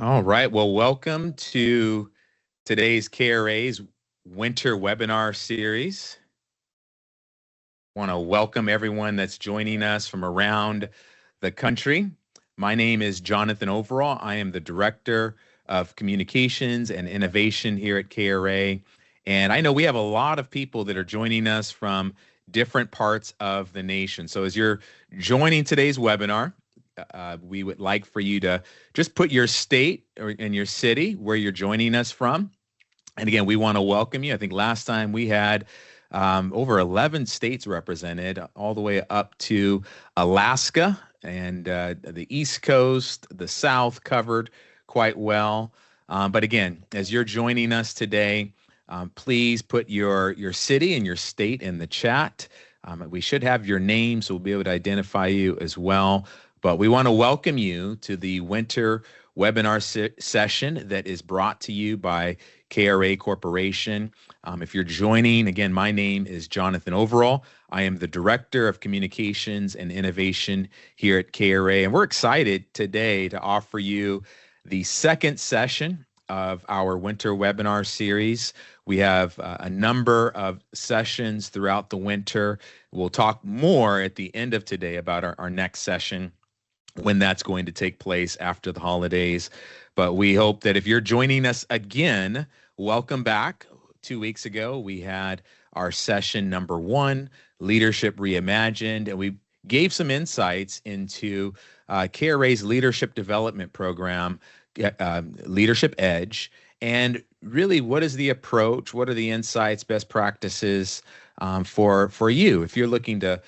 All right. Well, welcome to today's KRA's winter webinar series. Want to welcome everyone that's joining us from around the country. My name is Jonathan Overall. I am the Director of Communications and Innovation here at KRA. And I know we have a lot of people that are joining us from different parts of the nation. So as you're joining today's webinar, we would like for you to just put your state or in your city where you're joining us from. And again, we want to welcome you. I think last time we had over 11 states represented, all the way up to Alaska and the East Coast, the South covered quite well. But again, as you're joining us today, please put your city and your state in the chat. We should have your name, so we'll be able to identify you as well. But we want to welcome you to the winter webinar session that is brought to you by KRA Corporation. If you're joining, again, my name is Jonathan Overall. I am the Director of Communications and Innovation here at KRA, and we're excited today to offer you the second session of our winter webinar series. We have a number of sessions throughout the winter. We'll talk more at the end of today about our next session, when that's going to take place after the holidays. But we hope that if you're joining us again, welcome back. 2 weeks ago, we had our session number 1, Leadership Reimagined, and we gave some insights into KRA's leadership development program, Leadership Edge, and really what is the approach, what are the insights, best practices for you if you're looking to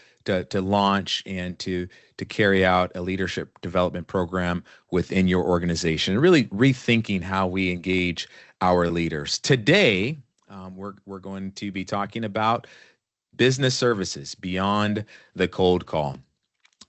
launch and to carry out a leadership development program within your organization, and really rethinking how we engage our leaders. Today, we're going to be talking about business services beyond the cold call.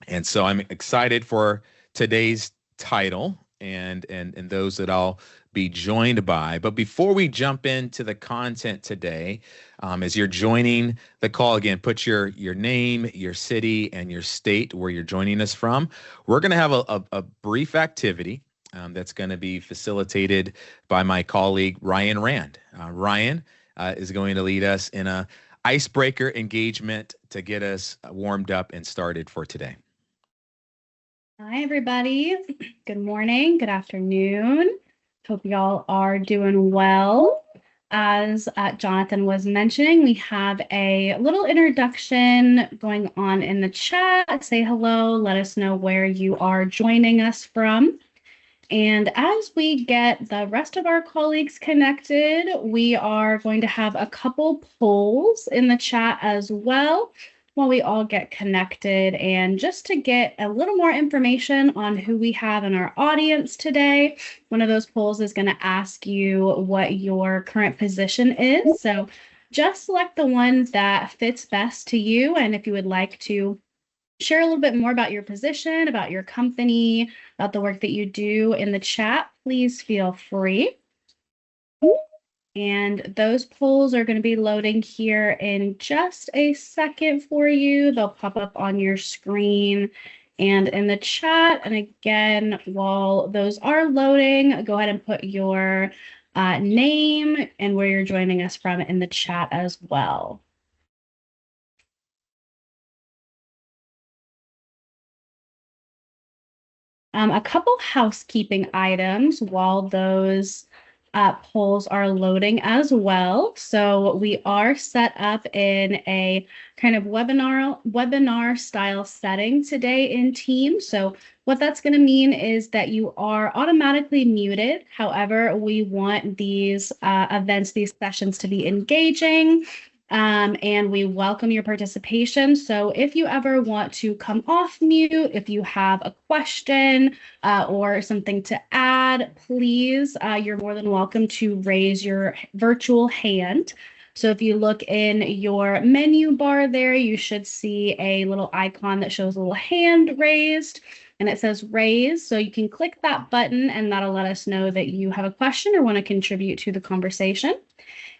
And so I'm excited for today's title and those that I'll be joined by. But before we jump into the content today, as you're joining the call, again, put your name, your city, and your state where you're joining us from. We're going to have a brief activity that's going to be facilitated by my colleague, Ryan Rand. Ryan is going to lead us in a icebreaker engagement to get us warmed up and started for today. Hi, everybody. Good morning, good afternoon. Hope y'all are doing well. As Jonathan was mentioning, we have a little introduction going on in the chat. Say hello, let us know where you are joining us from. And as we get the rest of our colleagues connected, we are going to have a couple polls in the chat as well while we all get connected. And just to get a little more information on who we have in our audience today, one of those polls is going to ask you what your current position is. So just select the one that fits best to you. And if you would like to share a little bit more about your position, about your company, about the work that you do in the chat, please feel free. And those polls are going to be loading here in just a second for you. They'll pop up on your screen and in the chat. And again, while those are loading, go ahead and put your name and where you're joining us from in the chat as well. A couple housekeeping items while those polls are loading as well. So we are set up in a kind of webinar style setting today in Teams. So what that's going to mean is that you are automatically muted. However, we want these events, these sessions to be engaging. And we welcome your participation. So if you ever want to come off mute, if you have a question or something to add, please, you're more than welcome to raise your virtual hand. So if you look in your menu bar there, you should see a little icon that shows a little hand raised, and it says raise. So you can click that button and that'll let us know that you have a question or want to contribute to the conversation.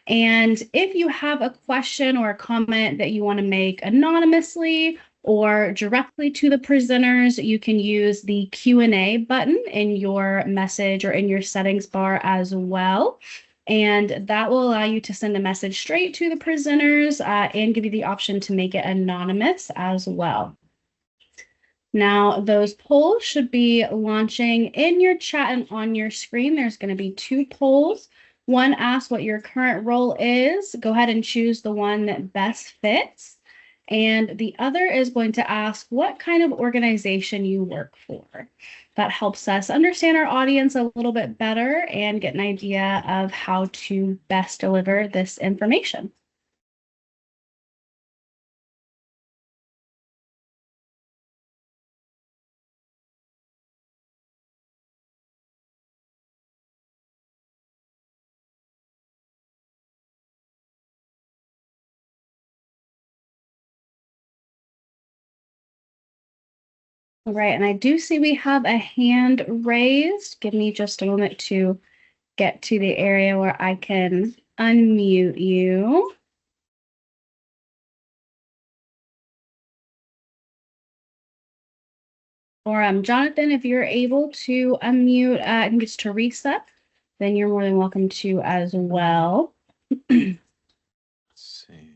And if you have a question or a comment that you want to make anonymously, or directly to the presenters, you can use the Q&A button in your message or in your settings bar as well. And that will allow you to send a message straight to the presenters and give you the option to make it anonymous as well. Now, those polls should be launching in your chat and on your screen. There's going to be 2 polls. One asks what your current role is. Go ahead and choose the one that best fits. And the other is going to ask what kind of organization you work for. That helps us understand our audience a little bit better and get an idea of how to best deliver this information. All right, and I do see we have a hand raised. Give me just a moment to get to the area where I can unmute you. Or Jonathan, if you're able to unmute, I think it's Teresa, then you're more than welcome to as well. Let's see.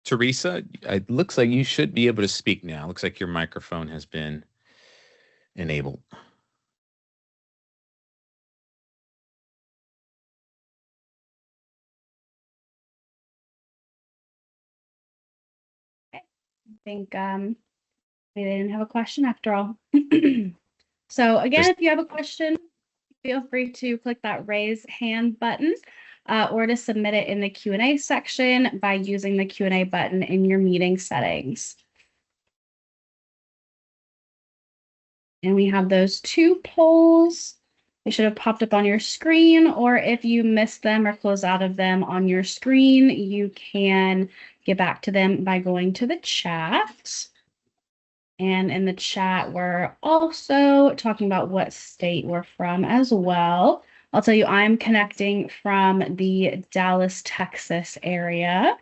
Teresa, it looks like you should be able to speak now. Looks like your microphone has been enabled. I think maybe they didn't have a question after all. So again, if you have a question, feel free to click that raise hand button or to submit it in the Q&A section by using the Q&A button in your meeting settings. And we have those 2 polls. They should have popped up on your screen, or if you missed them or close out of them on your screen, you can get back to them by going to the chat. And in the chat, we're also talking about what state we're from as well. I'll tell you, I'm connecting from the Dallas, Texas area.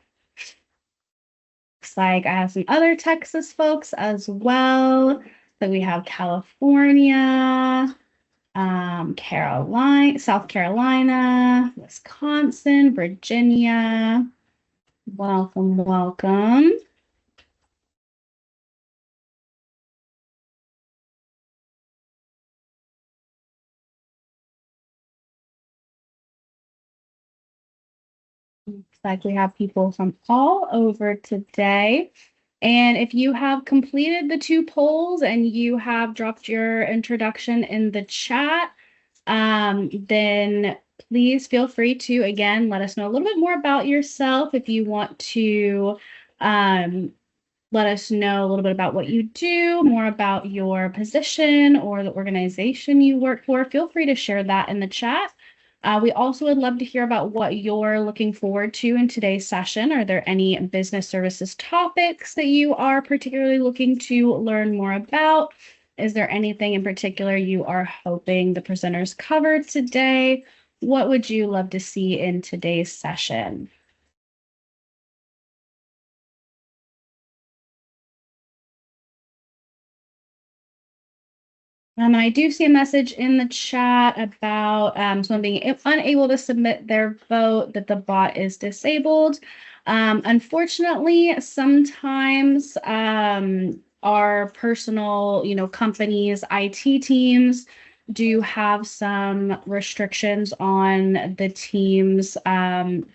Looks like I have some other Texas folks as well. So we have California, South Carolina, Wisconsin, Virginia. Welcome, welcome. Looks like we have people from all over today. And if you have completed the 2 polls and you have dropped your introduction in the chat, then please feel free to, again, let us know a little bit more about yourself. If you want to let us know a little bit about what you do, more about your position or the organization you work for, feel free to share that in the chat. We also would love to hear about what you're looking forward to in today's session. Are there any business services topics that you are particularly looking to learn more about? Is there anything in particular you are hoping the presenters covered today? What would you love to see in today's session? I do see a message in the chat about someone being unable to submit their vote, that the bot is disabled. Unfortunately, sometimes our personal, companies, IT teams do have some restrictions on the team's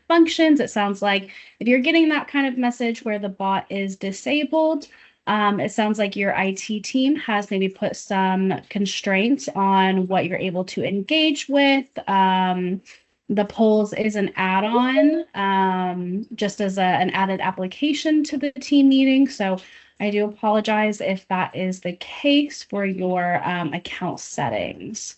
functions. It sounds like if you're getting that kind of message where the bot is disabled, it sounds like your IT team has maybe put some constraints on what you're able to engage with. The polls is an add-on, just as an added application to the team meeting. So I do apologize if that is the case for your account settings.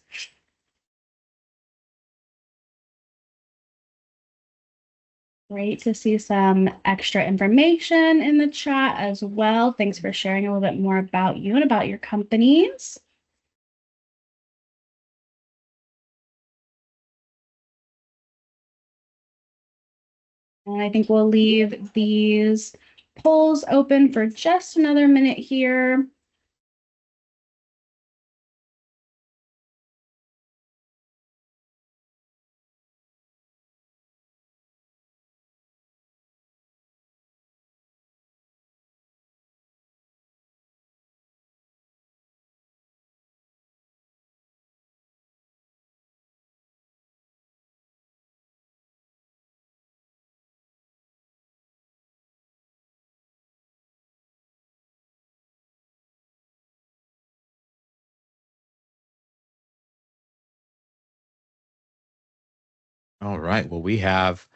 Great to see some extra information in the chat as well. Thanks for sharing a little bit more about you and about your companies. And I think we'll leave these polls open for just another minute here. All right. Well, we have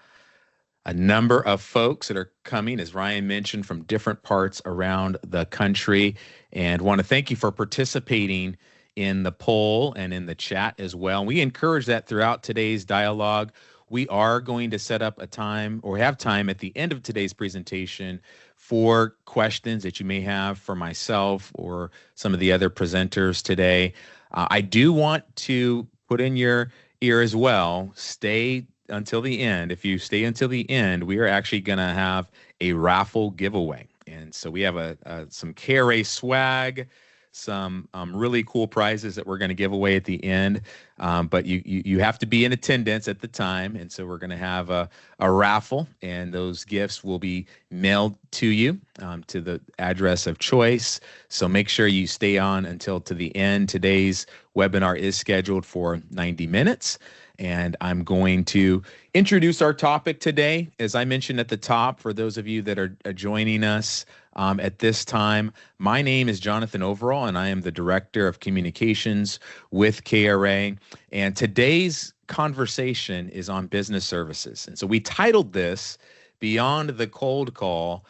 a number of folks that are coming, as Ryan mentioned, from different parts around the country, and want to thank you for participating in the poll and in the chat as well. We encourage that throughout today's dialogue. We are going to set up a time or have time at the end of today's presentation for questions that you may have for myself or some of the other presenters today. I do want to put in your ear as well. Stay until the end. If you stay until the end, we are actually going to have a raffle giveaway. And so we have some KRA swag, some really cool prizes that we're going to give away at the end. But you have to be in attendance at the time. And so we're going to have a raffle, and those gifts will be mailed to you to the address of choice. So make sure you stay on until to the end. Today's webinar is scheduled for 90 minutes. And I'm going to introduce our topic today. As I mentioned at the top, for those of you that are joining us at this time, my name is Jonathan Overall, and I am the Director of Communications with KRA. And today's conversation is on business services. And so we titled this Beyond the Cold Call,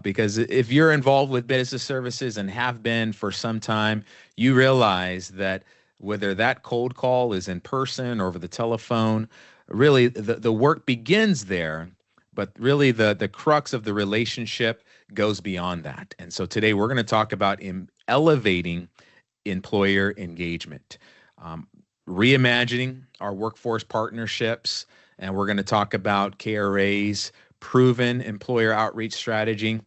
because if you're involved with business services and have been for some time, you realize that whether that cold call is in person or over the telephone, really the work begins there, but really the crux of the relationship goes beyond that. And so today we're going to talk about elevating employer engagement, reimagining our workforce partnerships, and we're going to talk about KRA's proven employer outreach strategy,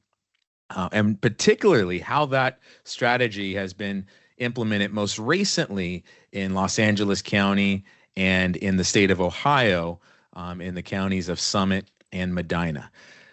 and particularly how that strategy has been implemented most recently in Los Angeles County and in the state of Ohio, in the counties of Summit and Medina.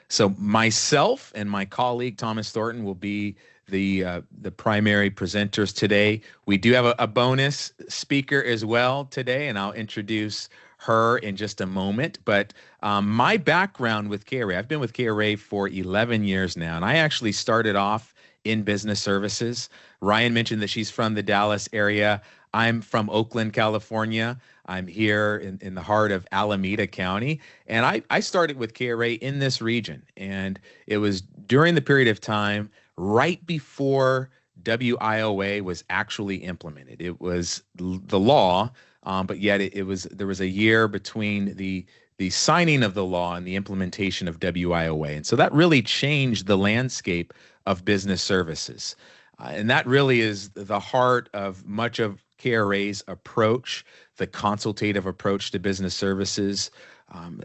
So myself and my colleague Thomas Thornton will be the primary presenters today. We do have a bonus speaker as well today, and I'll introduce her in just a moment. But my background with KRA, I've been with KRA for 11 years now, and I actually started off in business services. Ryan mentioned that she's from the Dallas area. I'm from Oakland, California. I'm here in the heart of Alameda County. And I started with KRA in this region. And it was during the period of time right before WIOA was actually implemented. It was the law, but yet there was a year between the signing of the law and the implementation of WIOA. And so that really changed the landscape of business services. And that really is the heart of much of KRA's approach, the consultative approach to business services,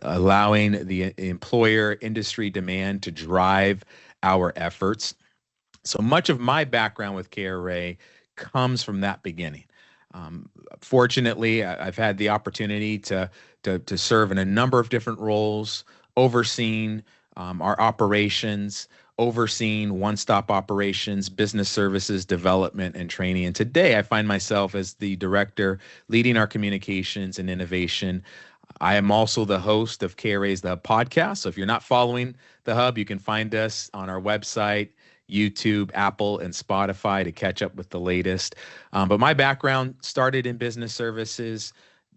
allowing the employer industry demand to drive our efforts. So much of my background with KRA comes from that beginning. Fortunately, I've had the opportunity to serve in a number of different roles, overseeing our operations, overseeing one-stop operations, business services, development, and training. And today I find myself as the director leading our communications and innovation. I am also the host of KRA's The Hub podcast. So if you're not following The Hub, you can find us on our website, YouTube, Apple, and Spotify to catch up with the latest. But my background started in business services,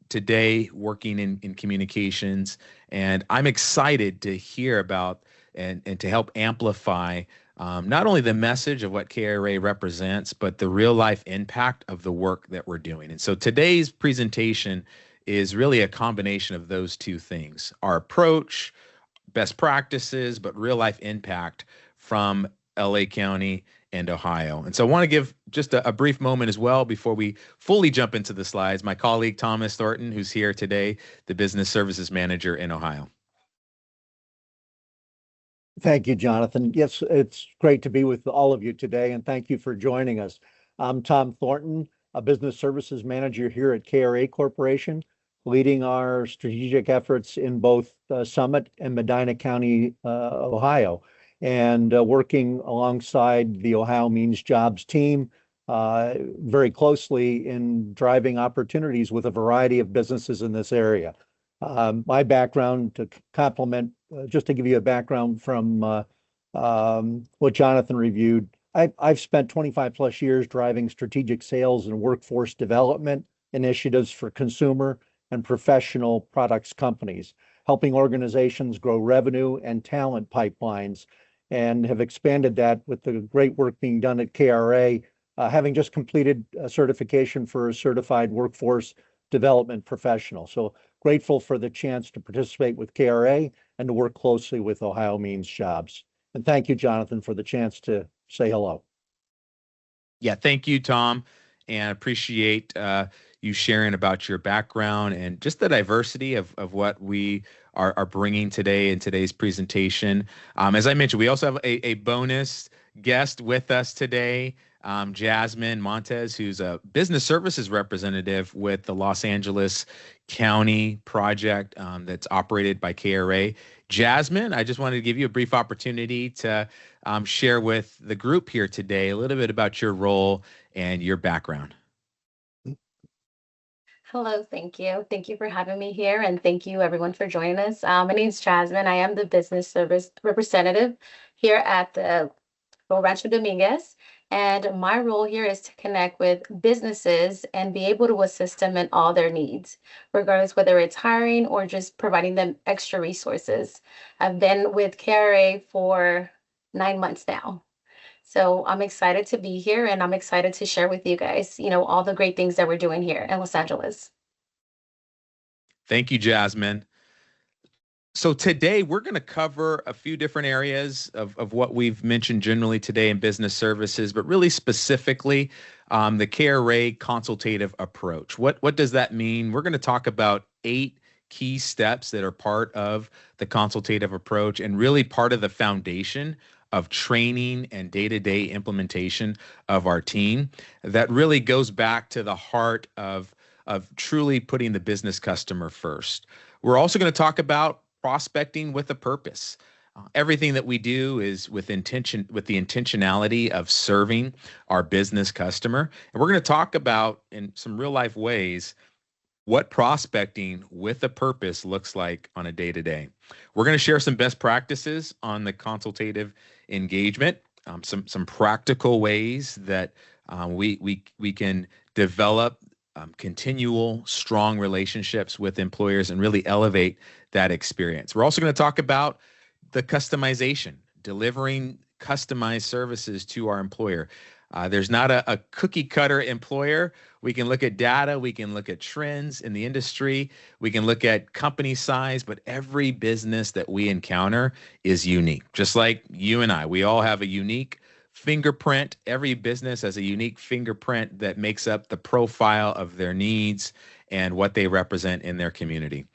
today working in communications, and I'm excited to hear about and to help amplify not only the message of what KRA represents, but the real life impact of the work that we're doing. And so today's presentation is really a combination of those two things: our approach, best practices, but real life impact from LA County and Ohio. And so I want to give just a brief moment as well before we fully jump into the slides. My colleague, Thomas Thornton, who's here today, the business services manager in Ohio. Thank you, Jonathan. Yes, it's great to be with all of you today, and thank you for joining us. I'm Tom Thornton, a business services manager here at KRA Corporation, leading our strategic efforts in both Summit and Medina County, Ohio, and working alongside the Ohio Means Jobs team very closely in driving opportunities with a variety of businesses in this area. My background to complement, just to give you a background from what Jonathan reviewed, I've spent 25 plus years driving strategic sales and workforce development initiatives for consumer and professional products companies, helping organizations grow revenue and talent pipelines, and have expanded that with the great work being done at KRA, having just completed a certification for a certified workforce development professional. So grateful for the chance to participate with KRA and to work closely with Ohio Means Jobs. And thank you, Jonathan, for the chance to say hello. Yeah, thank you, Tom, and appreciate you sharing about your background and just the diversity of what we are bringing today in today's presentation. As I mentioned, we also have a bonus guest with us today, Jasmine Montes, who's a business services representative with the Los Angeles County project that's operated by KRA. Jasmine, I just wanted to give you a brief opportunity to share with the group here today a little bit about your role and your background. Hello, thank you. Thank you for having me here, and thank you everyone for joining us. My name is Jasmine. I am the business service representative here at the Rancho Dominguez, and my role here is to connect with businesses and be able to assist them in all their needs, regardless whether it's hiring or just providing them extra resources. I've been with KRA for 9 months now. So I'm excited to be here, and I'm excited to share with you guys, all the great things that we're doing here in Los Angeles. Thank you, Jasmine. So today we're going to cover a few different areas of what we've mentioned generally today in business services, but really specifically the KRA consultative approach. What does that mean? We're going to talk about 8 key steps that are part of the consultative approach and really part of the foundation of training and day-to-day implementation of our team that really goes back to the heart of truly putting the business customer first. We're also going to talk about prospecting with a purpose. Everything that we do is with intention, with the intentionality of serving our business customer. And we're going to talk about in some real life ways what prospecting with a purpose looks like on a day-to-day. We're going to share some best practices on the consultative engagement, some practical ways that we can develop continual strong relationships with employers and really elevate that experience. We're also going to talk about the customization, delivering customized services to our employer. There's not a cookie cutter employer. We can look at data, we can look at trends in the industry, we can look at company size, but every business that we encounter is unique. Just like you and I, we all have a unique fingerprint. Every business has a unique fingerprint that makes up the profile of their needs and what they represent in their community.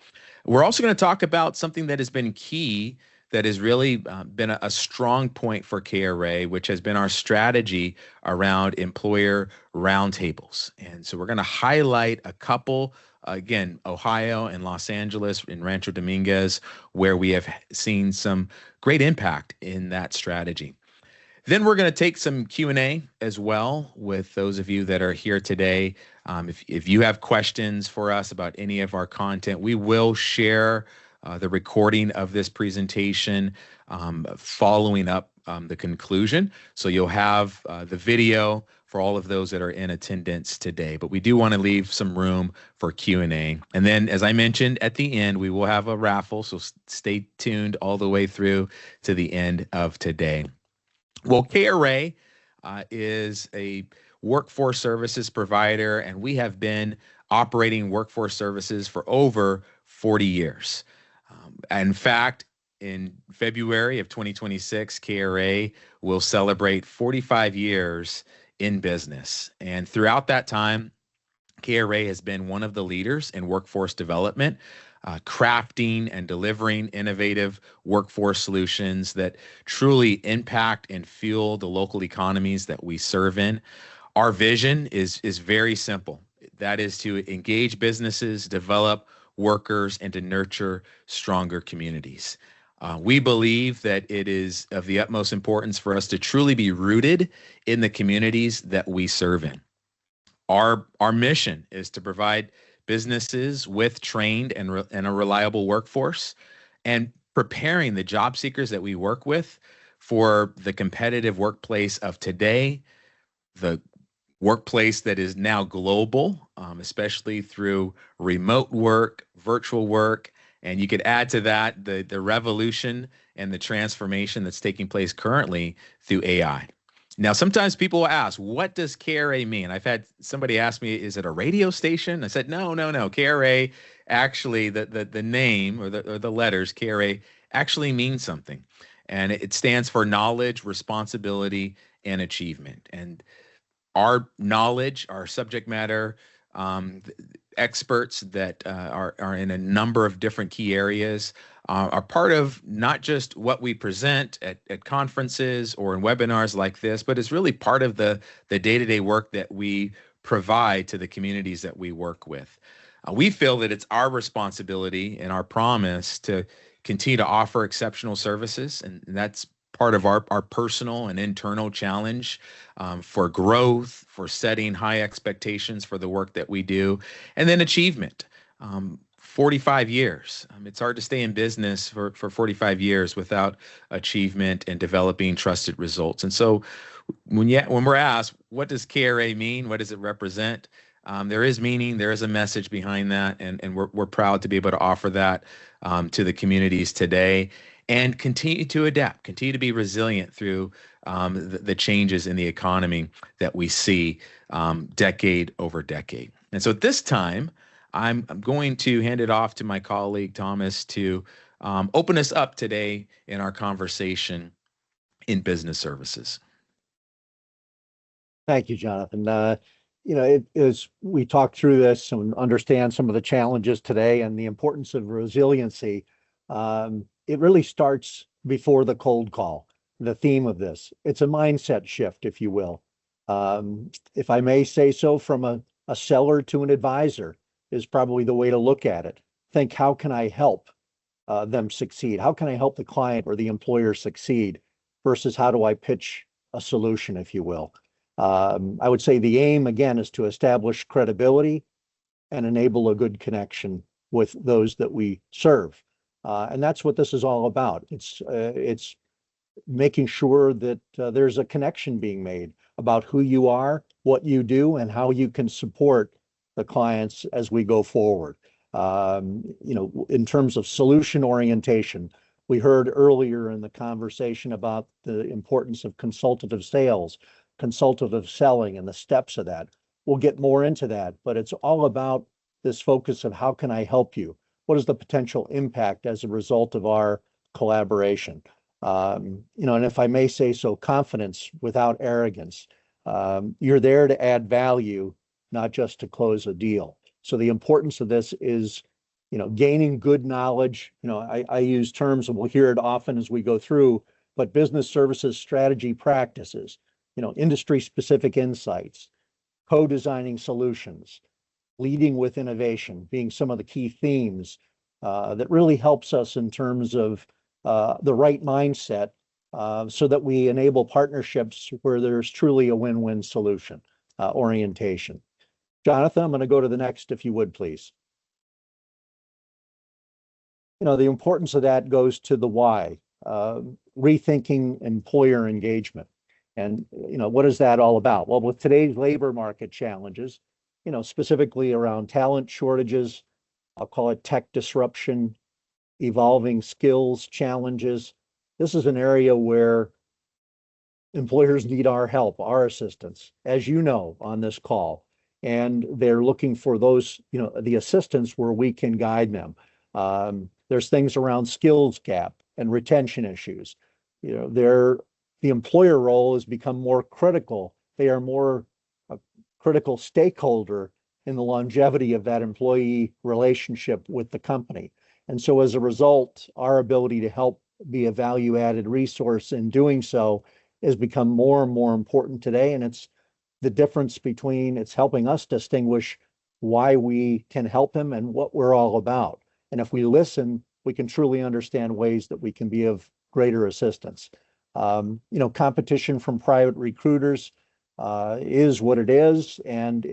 We're also going to talk about something that has been key, that has really been a strong point for KRA, which has been our strategy around employer roundtables. And so we're going to highlight a couple, again, Ohio and Los Angeles in Rancho Dominguez, where we have seen some great impact in that strategy. Then we're going to take some Q&A as well with those of you that are here today. If you have questions for us about any of our content, we will share the recording of this presentation following up the conclusion. So you'll have the video for all of those that are in attendance today. But we do want to leave some room for Q&A. And then, as I mentioned, at the end, we will have a raffle. So stay tuned all the way through to the end of today. Well, KRA is a workforce services provider, and we have been operating workforce services for over 40 years. In fact, in February of 2026, KRA will celebrate 45 years in business. And throughout that time, KRA has been one of the leaders in workforce development. crafting and delivering innovative workforce solutions that truly impact and fuel the local economies that we serve in. Our vision is very simple. That is to engage businesses, develop workers, and to nurture stronger communities. We believe that it is of the utmost importance for us to truly be rooted in the communities that we serve in. Our mission is to provide businesses with trained and a reliable workforce, and preparing the job seekers that we work with for the competitive workplace of today, the workplace that is now global, especially through remote work, virtual work, and you could add to that the revolution and the transformation that's taking place currently through AI. Now, sometimes people will ask, what does KRA mean? I've had somebody ask me, is it a radio station? I said, no. KRA, actually, the name or the letters KRA actually means something. And it stands for knowledge, responsibility, and achievement. And our knowledge, our subject matter experts that are in a number of different key areas are part of not just what we present at conferences or in webinars like this, but it's really part of the day-to-day work that we provide to the communities that we work with. We feel that it's our responsibility and our promise to continue to offer exceptional services, and that's part of our personal and internal challenge for growth, for setting high expectations for the work that we do, and then achievement. 45 years. It's hard to stay in business for 45 years without achievement and developing trusted results. And so when we're asked, what does KRA mean? What does it represent? There is meaning, there is a message behind that, and we're proud to be able to offer that to the communities today, and continue to adapt, continue to be resilient through the changes in the economy that we see decade over decade. And so at this time, I'm going to hand it off to my colleague, Thomas, to open us up today in our conversation in business services. Thank you, Jonathan. As we talk through this and understand some of the challenges today and the importance of resiliency, it really starts before the cold call. The theme of this, it's a mindset shift, if you will. If I may say so, from a seller to an advisor is probably the way to look at it. Think, how can I help them succeed? How can I help the client or the employer succeed versus how do I pitch a solution, if you will? I would say the aim, again, is to establish credibility and enable a good connection with those that we serve. And that's what this is all about. It's making sure that there's a connection being made about who you are, what you do, and how you can support the clients as we go forward. In terms of solution orientation, we heard earlier in the conversation about the importance of consultative sales, consultative selling, and the steps of that. We'll get more into that, but it's all about this focus of how can I help you? What is the potential impact as a result of our collaboration? And if I may say so, confidence without arrogance. You're there to add value, not just to close a deal. So the importance of this is, gaining good knowledge. I use terms, and we'll hear it often as we go through, but business services strategy practices, industry-specific insights, co-designing solutions, leading with innovation being some of the key themes that really helps us in terms of the right mindset so that we enable partnerships where there's truly a win-win solution orientation. Jonathan, I'm going to go to the next, if you would, please. The importance of that goes to the why, rethinking employer engagement. And, what is that all about? Well, with today's labor market challenges, specifically around talent shortages, I'll call it tech disruption, evolving skills challenges. This is an area where employers need our help, our assistance, as you know, on this call. And they're looking for those, the assistance where we can guide them. There's things around skills gap and retention issues. The employer role has become more critical. They are more a critical stakeholder in the longevity of that employee relationship with the company. And so as a result, our ability to help be a value-added resource in doing so has become more and more important today. And it's the difference between it's helping us distinguish why we can help him and what we're all about. And if we listen, we can truly understand ways that we can be of greater assistance. Competition from private recruiters is what it is. And,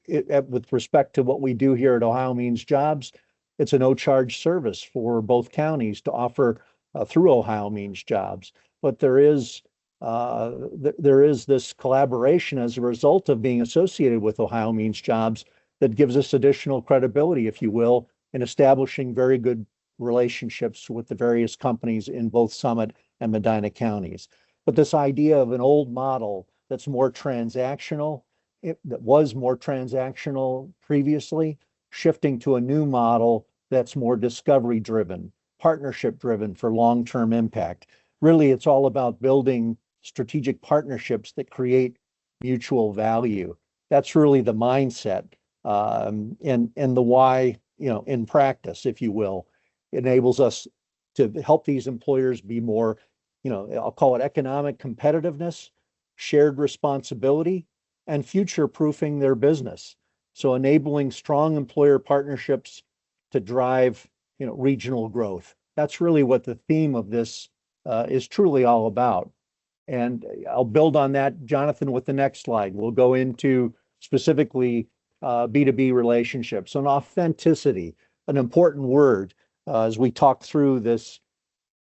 with respect to what we do here at Ohio Means Jobs, it's a no-charge service for both counties to offer through Ohio Means Jobs. But there is this collaboration as a result of being associated with Ohio Means Jobs that gives us additional credibility, if you will, in establishing very good relationships with the various companies in both Summit and Medina counties. But this idea of an old model that's more transactional, that was more transactional previously, shifting to a new model that's more discovery driven, partnership driven for long-term impact. Really, it's all about building strategic partnerships that create mutual value. That's really the mindset, and the why, in practice, if you will, enables us to help these employers be more, I'll call it economic competitiveness, shared responsibility, and future-proofing their business. So enabling strong employer partnerships to drive, regional growth. That's really what the theme of this is truly all about. And I'll build on that, Jonathan, with the next slide. We'll go into specifically B2B relationships and authenticity, an important word as we talk through this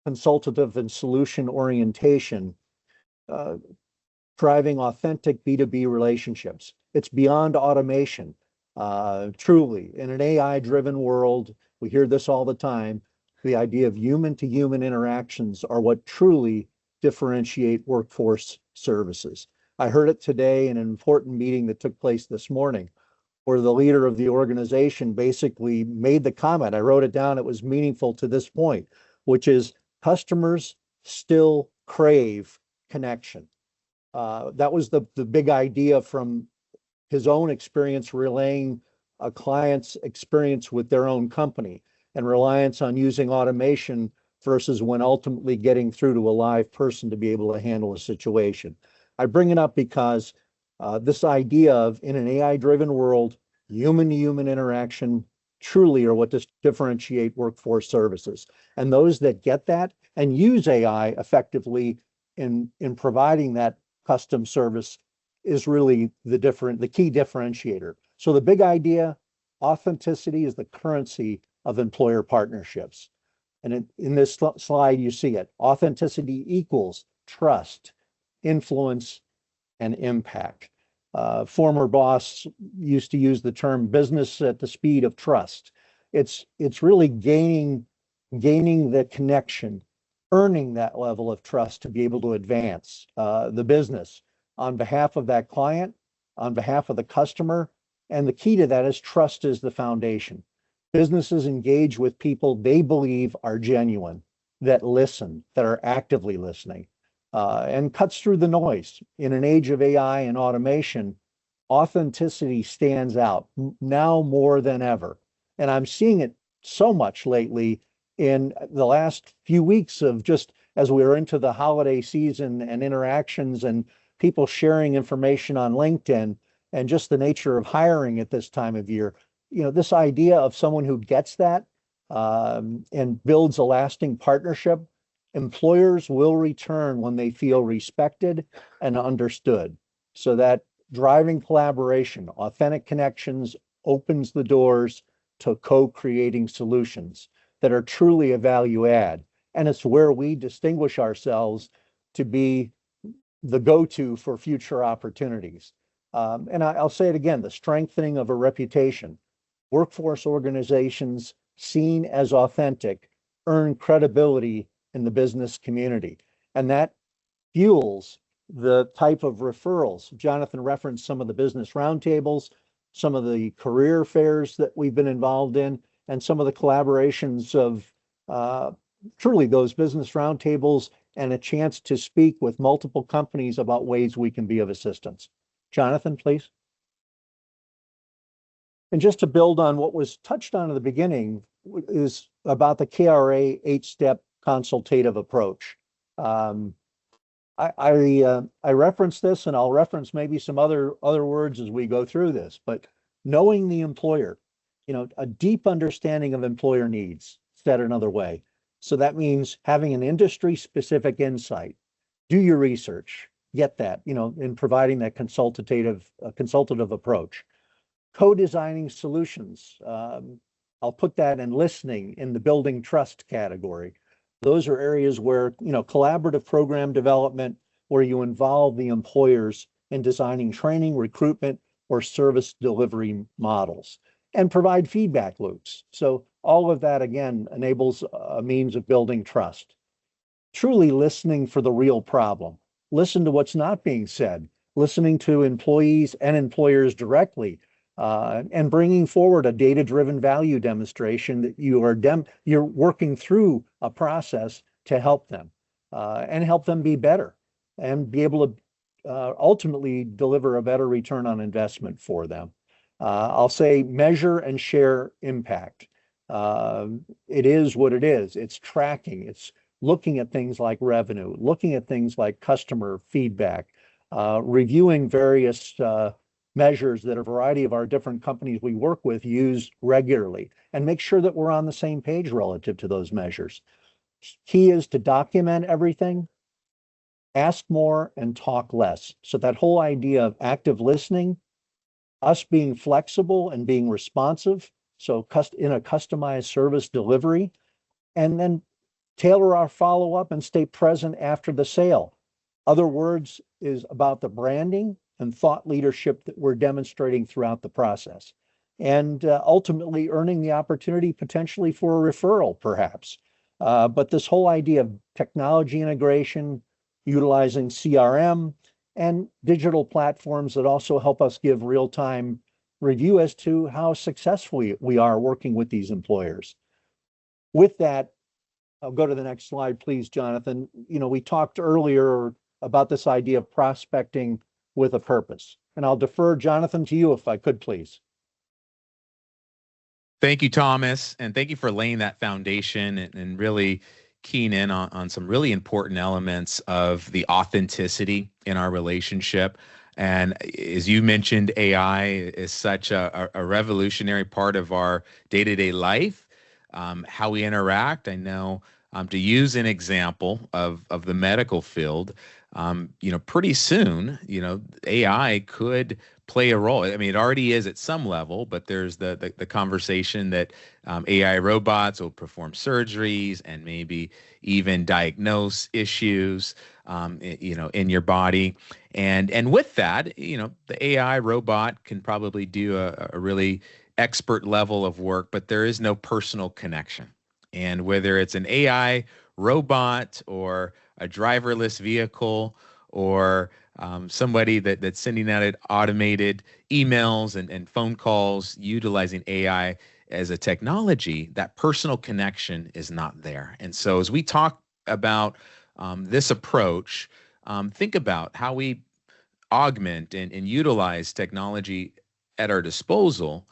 consultative and solution orientation, driving authentic B2B relationships. It's beyond automation. Truly, in an AI-driven world, we hear this all the time, the idea of human-to-human interactions are what truly differentiate workforce services. I heard it today in an important meeting that took place this morning, where the leader of the organization basically made the comment, I wrote it down, it was meaningful to this point, which is customers still crave connection. That was the big idea from his own experience relaying a client's experience with their own company and reliance on using automation versus when ultimately getting through to a live person to be able to handle a situation. I bring it up because this idea of, in an AI-driven world, human-to-human interaction truly are what differentiate workforce services. And those that get that and use AI effectively in providing that custom service is really the key differentiator. So the big idea, authenticity is the currency of employer partnerships. And in this slide, you see it. Authenticity equals trust, influence, and impact. Former boss used to use the term business at the speed of trust. It's really gaining the connection, earning that level of trust to be able to advance the business on behalf of that client, on behalf of the customer. And the key to that is trust is the foundation. Businesses engage with people they believe are genuine, that listen, that are actively listening, and cuts through the noise. In an age of AI and automation, authenticity stands out now more than ever. And I'm seeing it so much lately in the last few weeks of just as we're into the holiday season and interactions and people sharing information on LinkedIn and just the nature of hiring at this time of year. This idea of someone who gets that and builds a lasting partnership, employers will return when they feel respected and understood. So that driving collaboration, authentic connections opens the doors to co-creating solutions that are truly a value add. And it's where we distinguish ourselves to be the go-to for future opportunities. And I'll say it again, the strengthening of a reputation. Workforce organizations seen as authentic earn credibility in the business community. And that fuels the type of referrals. Jonathan referenced some of the business roundtables, some of the career fairs that we've been involved in, and some of the collaborations of truly those business roundtables and a chance to speak with multiple companies about ways we can be of assistance. Jonathan, please. And just to build on what was touched on at the beginning is about the KRA 8-step consultative approach. I reference this, and I'll reference maybe some other words as we go through this, but knowing the employer, a deep understanding of employer needs, said another way. So that means having an industry specific insight, do your research, get that, in providing that consultative approach. Co-designing solutions. I'll put that in listening in the building trust category. Those are areas where, collaborative program development, where you involve the employers in designing training, recruitment, or service delivery models, and provide feedback loops. So all of that, again, enables a means of building trust. Truly listening for the real problem. Listen to what's not being said, listening to employees and employers directly, and bringing forward a data-driven value demonstration that you're working through a process to help them and help them be better and be able to ultimately deliver a better return on investment for them. I'll say measure and share impact. It is what it is. It's tracking. It's looking at things like revenue, looking at things like customer feedback, reviewing various measures that a variety of our different companies we work with use regularly, and make sure that we're on the same page relative to those measures. Key is to document everything, ask more, and talk less. So that whole idea of active listening, us being flexible and being responsive, so in a customized service delivery, and then tailor our follow-up and stay present after the sale. Other words is about the branding and thought leadership that we're demonstrating throughout the process, and ultimately earning the opportunity potentially for a referral, perhaps. But this whole idea of technology integration, utilizing CRM and digital platforms that also help us give real-time review as to how successful we are working with these employers. With that, I'll go to the next slide, please, Jonathan. We talked earlier about this idea of prospecting with a purpose. And I'll defer, Jonathan, to you if I could, please. Thank you, Thomas. And thank you for laying that foundation and really keying in on some really important elements of the authenticity in our relationship. And as you mentioned, AI is such a revolutionary part of our day-to-day life, how we interact. I know to use an example of the medical field, pretty soon, AI could play a role. I mean, it already is at some level, but there's the conversation that AI robots will perform surgeries and maybe even diagnose issues, in your body. And with that, the AI robot can probably do a really expert level of work, but there is no personal connection. And whether it's an AI robot or a driverless vehicle or somebody that's sending out automated emails and phone calls utilizing AI as a technology, that personal connection is not there. And so as we talk about this approach, think about how we augment and utilize technology at our disposal,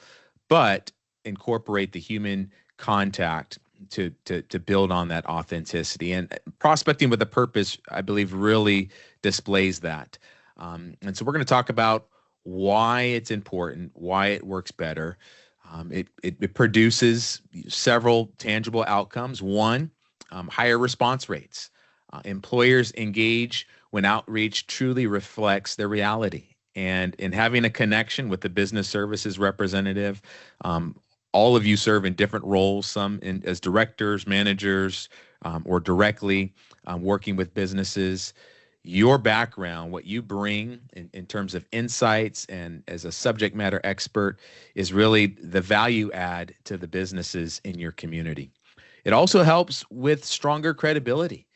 but incorporate the human contact to build on that authenticity. And prospecting with a purpose, I believe, really displays that. And so we're going to talk about why it's important, why it works better. It produces several tangible outcomes. One, higher response rates. Employers engage when outreach truly reflects their reality. And in having a connection with the business services representative, all of you serve in different roles, some as directors, managers, or directly working with businesses. Your background, what you bring in terms of insights and as a subject matter expert is really the value add to the businesses in your community. It also helps with stronger credibility.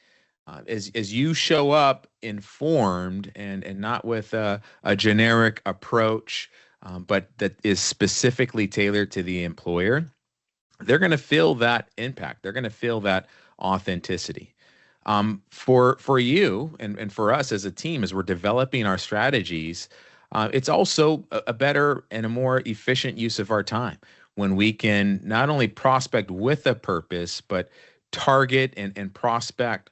As you show up informed and not with a generic approach, but that is specifically tailored to the employer, they're going to feel that impact. They're going to feel that authenticity. For you and for us as a team, as we're developing our strategies, It's also a better and a more efficient use of our time when we can not only prospect with a purpose, but target and prospect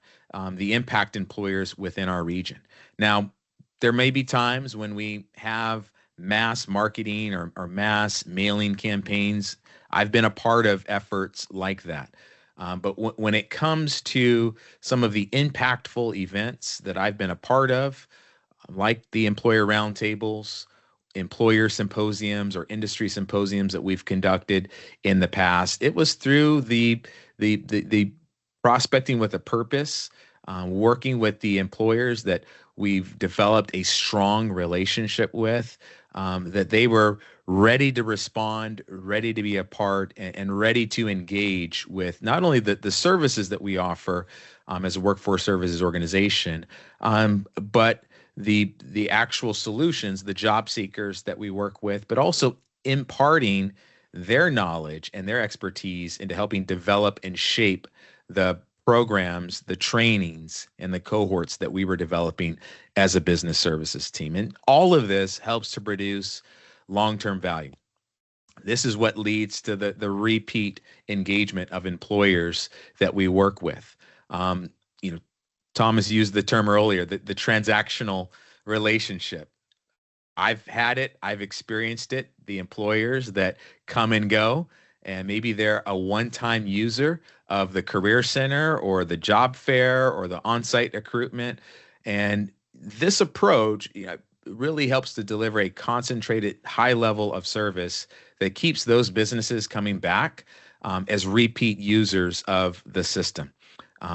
the impact employers within our region. Now, there may be times when we have mass marketing or mass mailing campaigns. I've been a part of efforts like that. But when it comes to some of the impactful events that I've been a part of, like the employer roundtables, employer symposiums, or industry symposiums that we've conducted in the past, it was through the prospecting with a purpose, working with the employers that we've developed a strong relationship with, that they were ready to respond, ready to be a part, and ready to engage with not only the services that we offer as a workforce services organization, but the actual solutions, the job seekers that we work with, but also imparting their knowledge and their expertise into helping develop and shape the programs, the trainings, and the cohorts that we were developing as a business services team. And all of this helps to produce long-term value. This is what leads to the repeat engagement of employers that we work with. Thomas used the term earlier, the transactional relationship. I've had it, I've experienced it, the employers that come and go, and maybe they're a one-time user of the Career Center or the job fair or the on-site recruitment. And this approach really helps to deliver a concentrated high level of service that keeps those businesses coming back as repeat users of the system,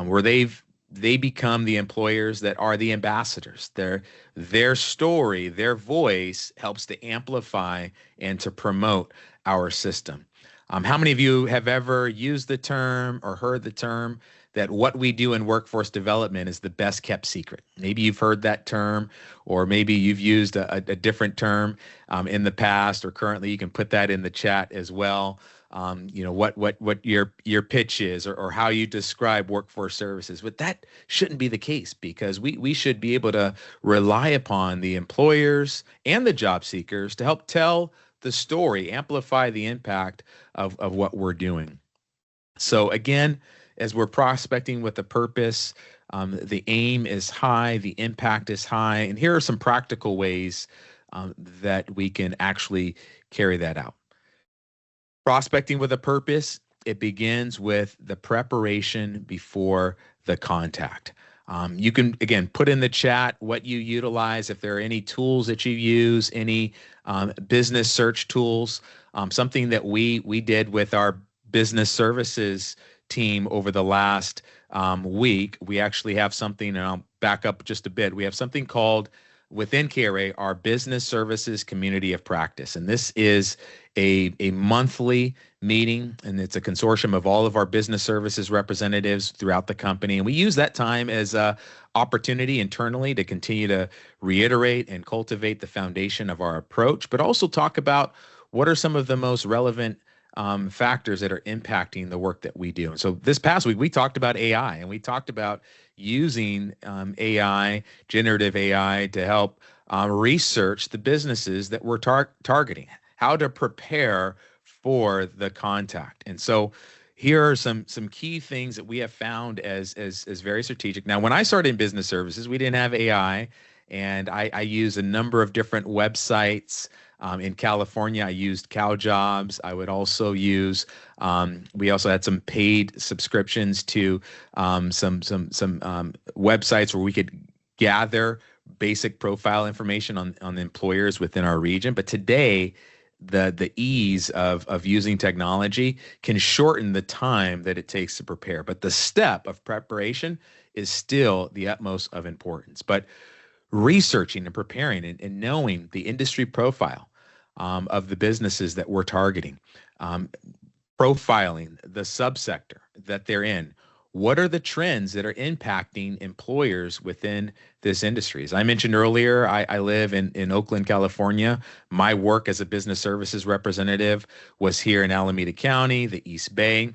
where they become the employers that are the ambassadors. Their story, their voice helps to amplify and to promote our system. How many of you have ever used the term or heard the term that what we do in workforce development is the best kept secret? Maybe you've heard that term, or maybe you've used a different term in the past or currently. You can put that in the chat as well. What your pitch is or how you describe workforce services. But that shouldn't be the case, because we should be able to rely upon the employers and the job seekers to help tell the story, amplify the impact of what we're doing. So again, as we're prospecting with a purpose, the aim is high, the impact is high, and here are some practical ways that we can actually carry that out. Prospecting with a purpose, it begins with the preparation before the contact. You can, again, put in the chat what you utilize, if there are any tools that you use, any business search tools. Something that we did with our business services team over the last week, we actually have something, and I'll back up just a bit. We have something called, within KRA, our Business Services Community of Practice. And this is a monthly meeting, and it's a consortium of all of our business services representatives throughout the company. And we use that time as an opportunity internally to continue to reiterate and cultivate the foundation of our approach, but also talk about what are some of the most relevant factors that are impacting the work that we do. And so this past week, we talked about AI, and we talked about using AI, generative AI, to help research the businesses that we're targeting, how to prepare for the contact. And so here are some key things that we have found as very strategic. Now, when I started in business services, we didn't have AI, and I use a number of different websites. In California, I used CalJobs. I would also use, we also had some paid subscriptions to some websites where we could gather basic profile information on the employers within our region. But today, the ease of using technology can shorten the time that it takes to prepare. But the step of preparation is still the utmost of importance. But researching and preparing and knowing the industry profile of the businesses that we're targeting, profiling the subsector that they're in. What are the trends that are impacting employers within this industry? As I mentioned earlier, I live in Oakland, California. My work as a business services representative was here in Alameda County, the East Bay.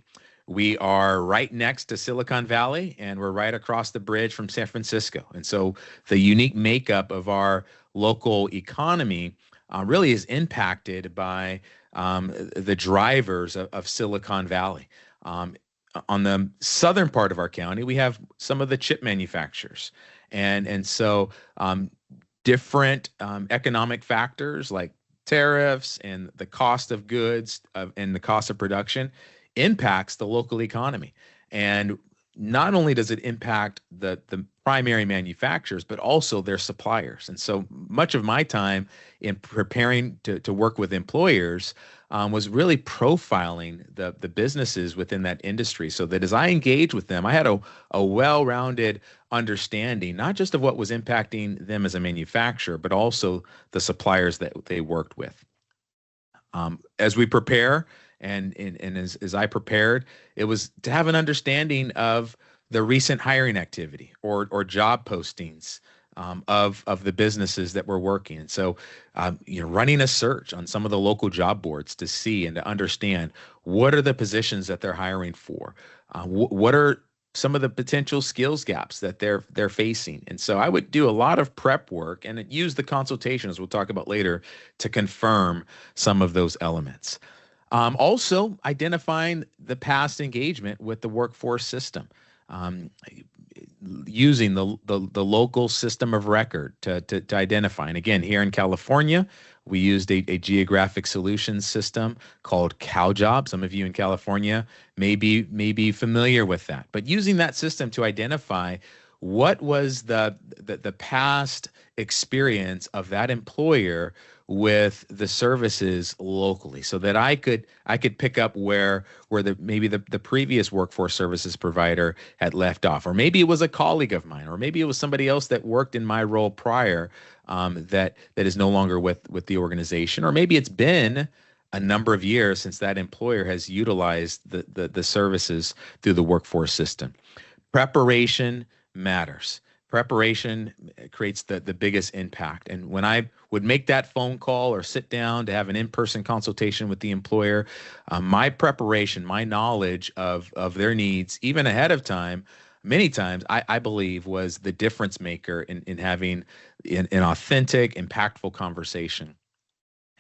We are right next to Silicon Valley, and we're right across the bridge from San Francisco. And so the unique makeup of our local economy really is impacted by the drivers of Silicon Valley. On the southern part of our county, we have some of the chip manufacturers, and so different economic factors like tariffs and the cost of goods and the cost of production impacts the local economy. And not only does it impact the primary manufacturers, but also their suppliers. And so much of my time in preparing to work with employers was really profiling the businesses within that industry, so that as I engage with them, I had a well-rounded understanding, not just of what was impacting them as a manufacturer, but also the suppliers that they worked with. As we prepare, and as I prepared, it was to have an understanding of the recent hiring activity or job postings of the businesses that we're working. And so, running a search on some of the local job boards to see and to understand what are the positions that they're hiring for, what are some of the potential skills gaps that they're facing. And so I would do a lot of prep work and use the consultation, as we'll talk about later, to confirm some of those elements. Also, identifying the past engagement with the workforce system, using the local system of record to identify. And again, here in California, we used a geographic solutions system called CalJob. Some of you in California may be familiar with that. But using that system to identify what was the past experience of that employer with the services locally, so that I could pick up where the previous workforce services provider had left off, or maybe it was a colleague of mine, or maybe it was somebody else that worked in my role prior that is no longer with the organization, or maybe it's been a number of years since that employer has utilized the services through the workforce system. Preparation matters. Preparation creates the biggest impact. And when I would make that phone call or sit down to have an in-person consultation with the employer, my preparation, my knowledge of their needs, even ahead of time, many times I believe was the difference maker in having an authentic, impactful conversation.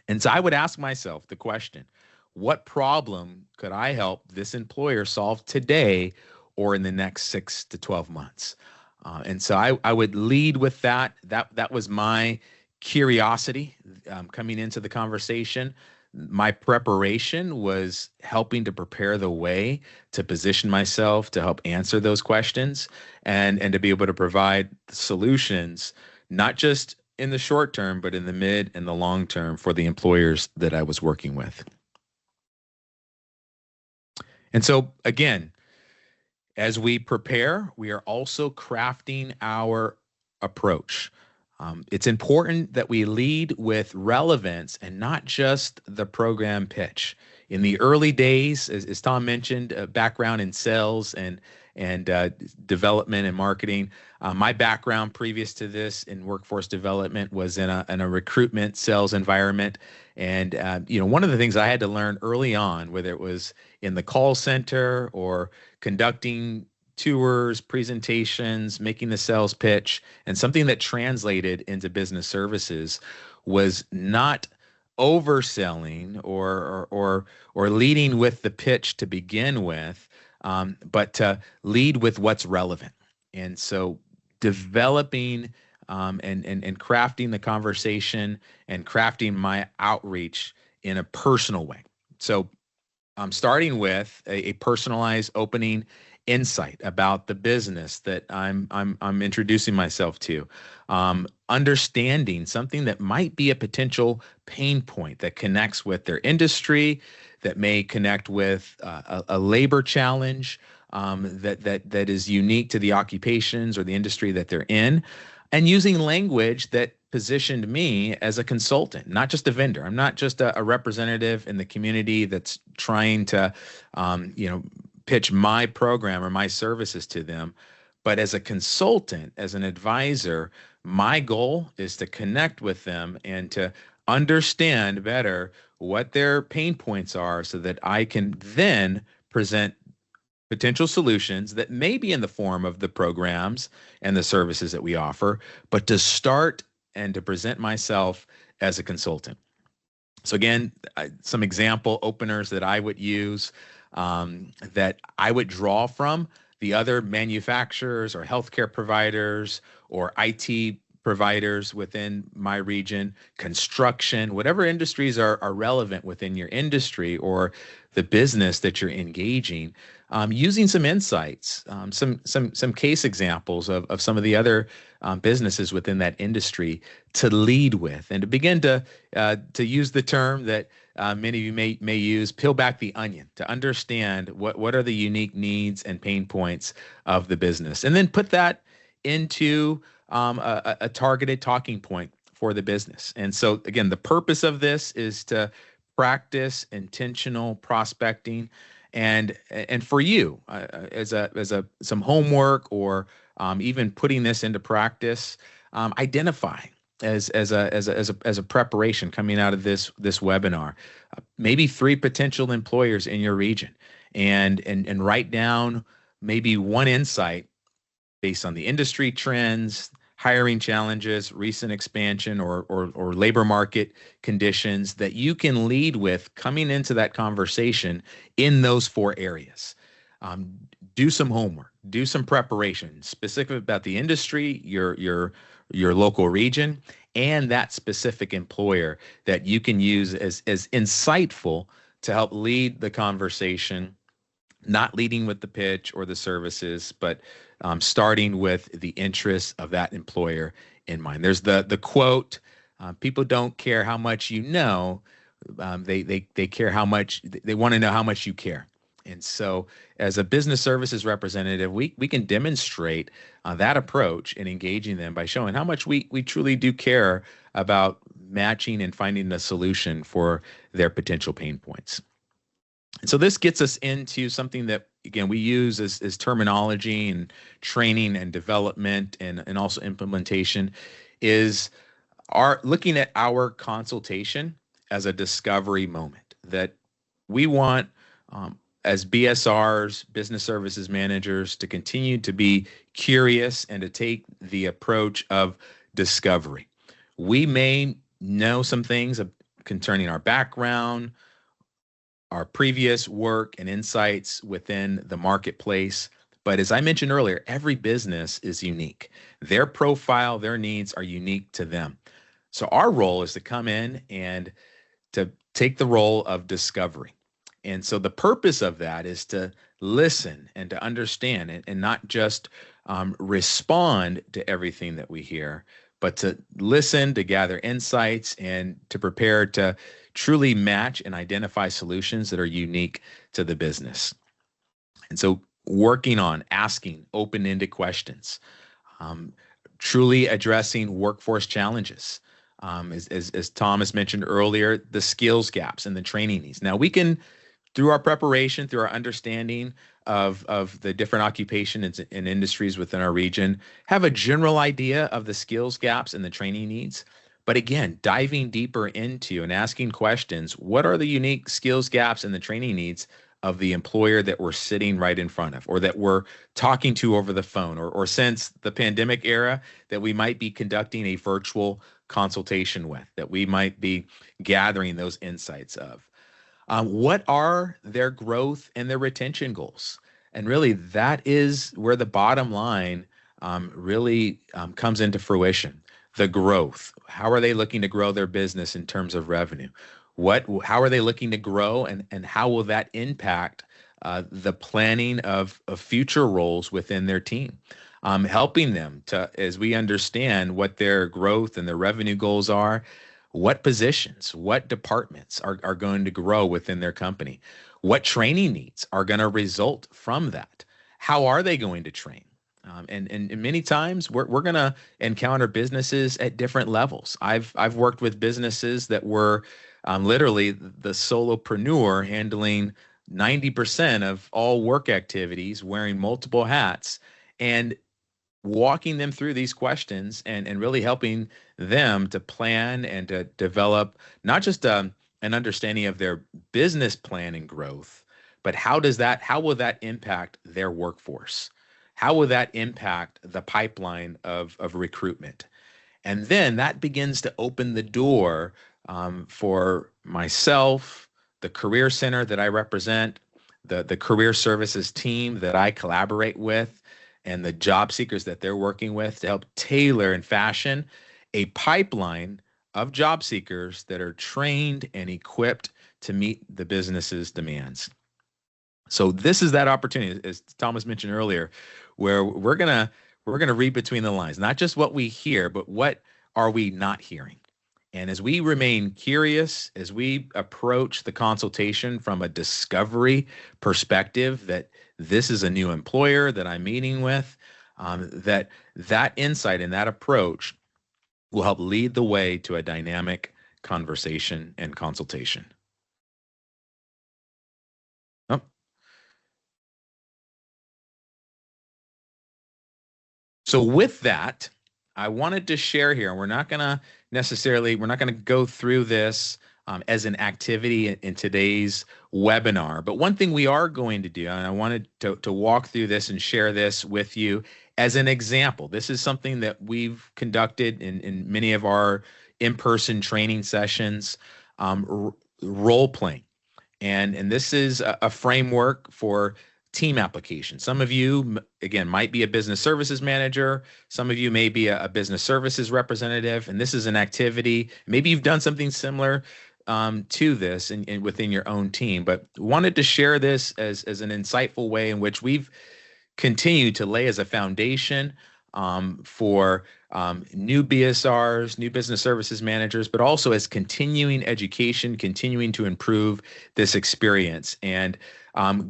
And so I would ask myself the question, what problem could I help this employer solve today or in the next 6 to 12 months? And so I would lead with that. That was my curiosity coming into the conversation. My preparation was helping to prepare the way to position myself to help answer those questions and to be able to provide solutions, not just in the short term, but in the mid and the long term for the employers that I was working with. And so again, as we prepare, we are also crafting our approach. It's important that we lead with relevance and not just the program pitch. In the early days, as Tom mentioned, background in sales and development and marketing. My background previous to this in workforce development was in a recruitment sales environment. And one of the things I had to learn early on, whether it was in the call center or conducting tours, presentations, making the sales pitch, and something that translated into business services, was not overselling or leading with the pitch to begin with, but to lead with what's relevant. And so developing and crafting the conversation and crafting my outreach in a personal way. So I'm starting with a personalized opening insight about the business that I'm introducing myself to, understanding something that might be a potential pain point that connects with their industry, that may connect with a labor challenge that is unique to the occupations or the industry that they're in, and using language that positioned me as a consultant, not just a vendor. I'm not just a representative in the community that's trying to, pitch my program or my services to them, but as a consultant, as an advisor, my goal is to connect with them and to understand better what their pain points are so that I can then present potential solutions that may be in the form of the programs and the services that we offer, but to start and to present myself as a consultant. So again, some example openers that I would use, that I would draw from the other manufacturers or healthcare providers or IT providers within my region, construction, whatever industries are relevant within your industry or the business that you're engaging, using some insights, some case examples of some of the other businesses within that industry to lead with, and to begin to use the term that many of you may use, peel back the onion, to understand what are the unique needs and pain points of the business, and then put that into a targeted talking point for the business. And so again, the purpose of this is to practice intentional prospecting, and for you as some homework, or even putting this into practice, identify as a preparation coming out of this webinar, maybe 3 potential employers in your region, and write down maybe one insight based on the industry trends, hiring challenges, recent expansion, or labor market conditions that you can lead with coming into that conversation in those 4 areas. Do some homework, do some preparation specific about the industry, your local region, and that specific employer that you can use as insightful to help lead the conversation, not leading with the pitch or the services, but starting with the interests of that employer in mind. There's the quote, people don't care how much you know, they care how much, they want to know how much you care. And so as a business services representative, we can demonstrate that approach in engaging them by showing how much we truly do care about matching and finding a solution for their potential pain points. And so this gets us into something that, again, we use as terminology and training and development and also implementation, is looking at our consultation as a discovery moment, that we want, as BSRs, business services managers, to continue to be curious and to take the approach of discovery. We may know some things concerning our background, our previous work and insights within the marketplace. But as I mentioned earlier, every business is unique. Their profile, their needs are unique to them. So our role is to come in and to take the role of discovery. And so the purpose of that is to listen and to understand it, and not just respond to everything that we hear, but to listen, to gather insights, and to prepare to truly match and identify solutions that are unique to the business. And so working on asking open-ended questions, truly addressing workforce challenges. As Thomas mentioned earlier, the skills gaps and the training needs. Now we can, through our preparation, through our understanding of the different occupations and industries within our region, have a general idea of the skills gaps and the training needs. But again, diving deeper into and asking questions, what are the unique skills gaps and the training needs of the employer that we're sitting right in front of, or that we're talking to over the phone, or since the pandemic era, that we might be conducting a virtual consultation with, that we might be gathering those insights of. What are their growth and their retention goals? And really, that is where the bottom line really comes into fruition. The growth. How are they looking to grow their business in terms of revenue? How are they looking to grow, and how will that impact the planning of future roles within their team? Helping them to, as we understand what their growth and their revenue goals are, what positions, what departments are going to grow within their company? What training needs are going to result from that? How are they going to train? And many times we're going to encounter businesses at different levels. I've worked with businesses that were literally the solopreneur handling 90% of all work activities, wearing multiple hats, and walking them through these questions and really helping them to plan and to develop not just an understanding of their business plan and growth, but how will that impact their workforce? How will that impact the pipeline of recruitment? And then that begins to open the door for myself, the Career Center that I represent, the career services team that I collaborate with, and the job seekers that they're working with to help tailor and fashion a pipeline of job seekers that are trained and equipped to meet the business's demands. So this is that opportunity, as Thomas mentioned earlier, where we're gonna read between the lines, not just what we hear, but what are we not hearing. And as we remain curious, as we approach the consultation from a discovery perspective, that this is a new employer that I'm meeting with, that insight and that approach will help lead the way to a dynamic conversation and consultation. Oh. So with that, I wanted to share here, and we're not going to go through this as an activity in today's webinar. But one thing we are going to do, and I wanted to walk through this and share this with you as an example. This is something that we've conducted in many of our in-person training sessions, role playing. And this is a framework for team application. Some of you, again, might be a business services manager. Some of you may be a business services representative. And this is an activity. Maybe you've done something similar to this and within your own team, but wanted to share this as an insightful way in which we've continued to lay as a foundation for new BSRs, new business services managers, but also as continuing education, continuing to improve this experience, and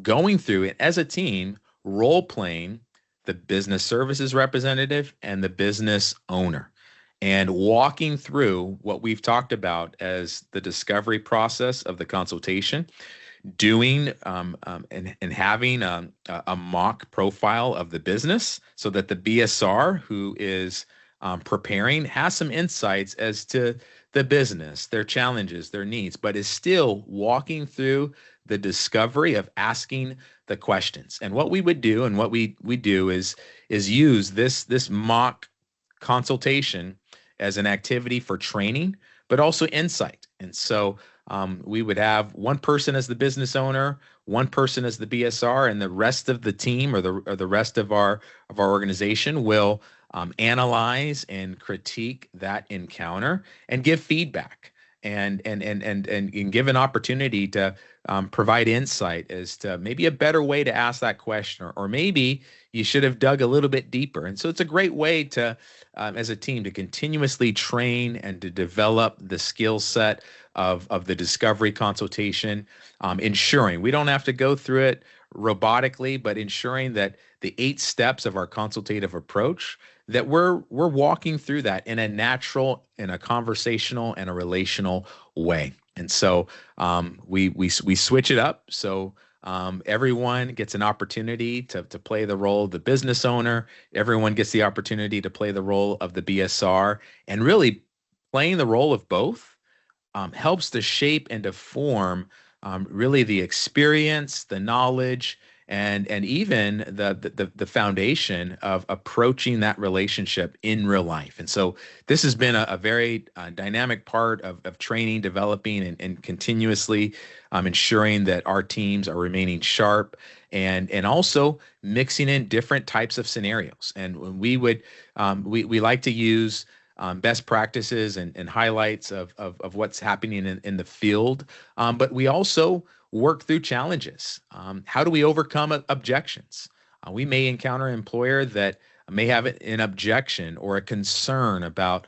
going through it as a team, role playing the business services representative and the business owner, and walking through what we've talked about as the discovery process of the consultation, doing and having a mock profile of the business so that the BSR who is preparing has some insights as to the business, their challenges, their needs, but is still walking through the discovery of asking the questions. And what we would do, and what we do is use this mock consultation as an activity for training, but also insight. And so we would have one person as the business owner, one person as the BSR, and the rest of the team or the rest of our organization will analyze and critique that encounter and give feedback and give an opportunity to provide insight as to maybe a better way to ask that question, or maybe you should have dug a little bit deeper. And so it's a great way to, as a team, to continuously train and to develop the skill set of the discovery consultation, ensuring we don't have to go through it robotically, but ensuring that the 8 steps of our consultative approach, that we're walking through that in a natural, in a conversational, and a relational way. And so we switch it up. So everyone gets an opportunity to play the role of the business owner. Everyone gets the opportunity to play the role of the BSR, and really playing the role of both helps to shape and to form really the experience, the knowledge, and even the foundation of approaching that relationship in real life. And so this has been a very dynamic part of training, developing, and continuously ensuring that our teams are remaining sharp, and also mixing in different types of scenarios. And when we like to use best practices and highlights of what's happening in the field, but we also work through challenges. How do we overcome objections? We may encounter an employer that may have an objection or a concern about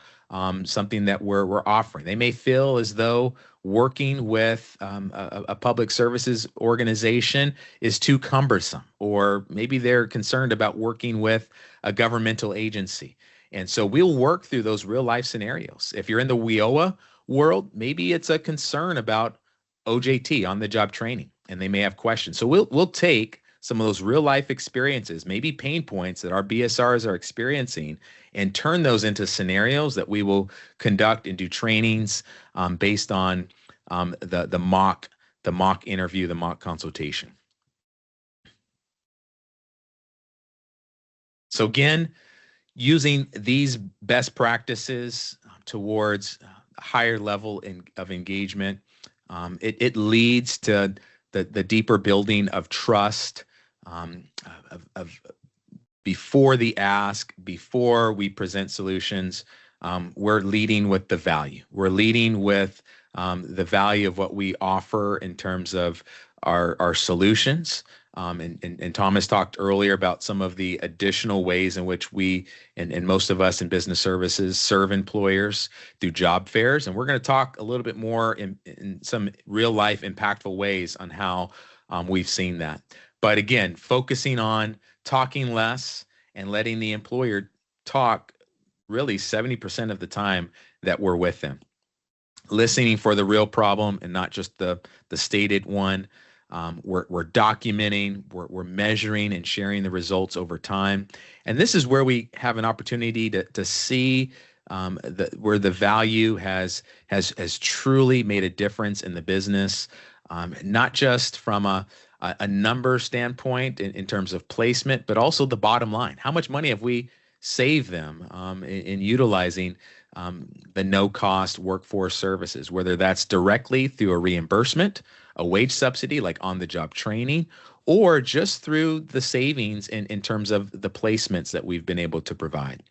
something that we're offering. They may feel as though working with a public services organization is too cumbersome, or maybe they're concerned about working with a governmental agency. And so we'll work through those real life scenarios. If you're in the WIOA world, maybe it's a concern about OJT, on the job training, and they may have questions. So we'll take some of those real life experiences, maybe pain points that our BSRs are experiencing, and turn those into scenarios that we will conduct and do trainings based on the mock interview, the mock consultation. So again, Using these best practices towards a higher level of engagement, it leads to the deeper building of trust, of before the ask, before we present solutions. We're leading with the value. We're leading with the value of what we offer in terms of our solutions. And Thomas talked earlier about some of the additional ways in which we, and most of us in business services, serve employers through job fairs. And we're going to talk a little bit more in some real life impactful ways on how we've seen that. But again, focusing on talking less and letting the employer talk really 70% of the time that we're with them. Listening for the real problem and not just the stated one. We're documenting, we're measuring and sharing the results over time. And this is where we have an opportunity to see where the value has truly made a difference in the business, not just from a number standpoint in terms of placement, but also the bottom line. How much money have we saved them in utilizing the no-cost workforce services, whether that's directly through a reimbursement, a wage subsidy like on-the-job training, or just through the savings in terms of the placements that we've been able to provide.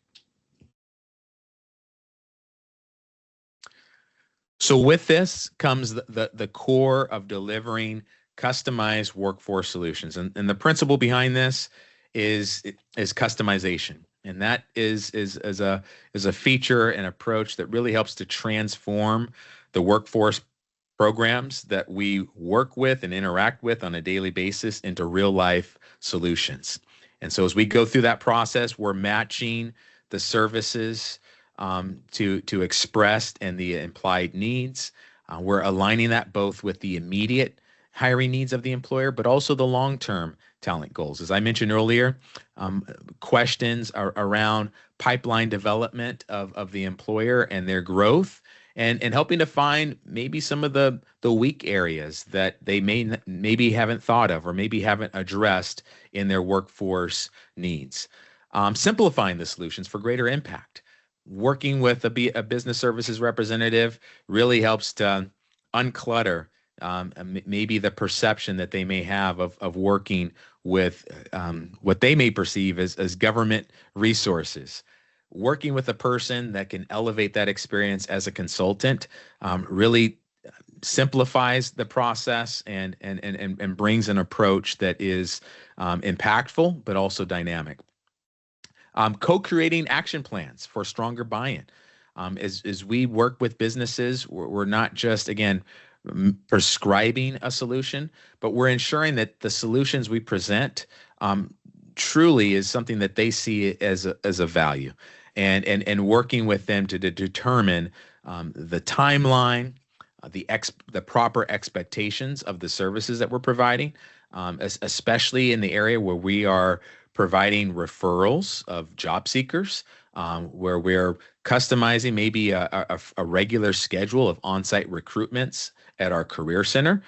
So with this comes the core of delivering customized workforce solutions. And the principle behind this is customization. And that is a feature and approach that really helps to transform the workforce programs that we work with and interact with on a daily basis into real life solutions. And so as we go through that process, we're matching the services to expressed and the implied needs. We're aligning that both with the immediate hiring needs of the employer, but also the long-term talent goals. As I mentioned earlier, questions around pipeline development of the employer and their growth, and helping to find maybe some of the weak areas that they maybe haven't thought of or maybe haven't addressed in their workforce needs. Simplifying the solutions for greater impact. Working with a business services representative really helps to unclutter maybe the perception that they may have of working with what they may perceive as government resources. Working with a person that can elevate that experience as a consultant really simplifies the process and brings an approach that is impactful but also dynamic. Co-creating action plans for stronger buy-in. As we work with businesses, we're not just, again, prescribing a solution, but we're ensuring that the solutions we present truly is something that they see as a value, and working with them to determine the timeline, the proper expectations of the services that we're providing, especially in the area where we are providing referrals of job seekers, where we're customizing maybe a regular schedule of on-site recruitments at our career center,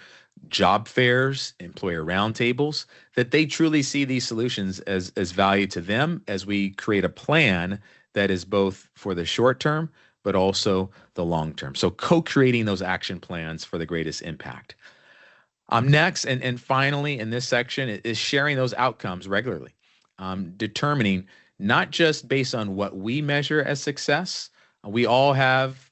job fairs, employer roundtables, that they truly see these solutions as value to them as we create a plan that is both for the short term, but also the long term. So co-creating those action plans for the greatest impact. Next, and finally in this section, is sharing those outcomes regularly. Determining not just based on what we measure as success. We all have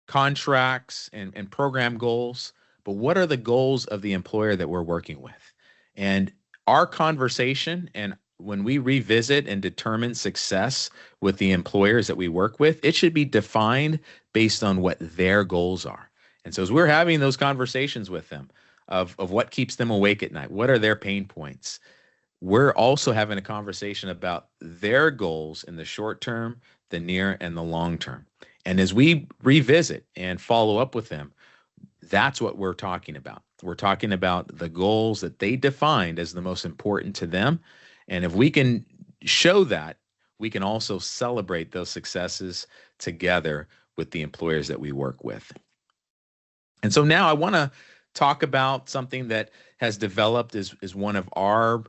contracts and program goals, but what are the goals of the employer that we're working with? And our conversation, and when we revisit and determine success with the employers that we work with, it should be defined based on what their goals are. And so as we're having those conversations with them of what keeps them awake at night, what are their pain points, we're also having a conversation about their goals in the short term, the near, and the long term. And as we revisit and follow up with them, that's what we're talking about. We're talking about the goals that they defined as the most important to them. And if we can show that, we can also celebrate those successes together with the employers that we work with. And so now I want to talk about something that has developed as one of our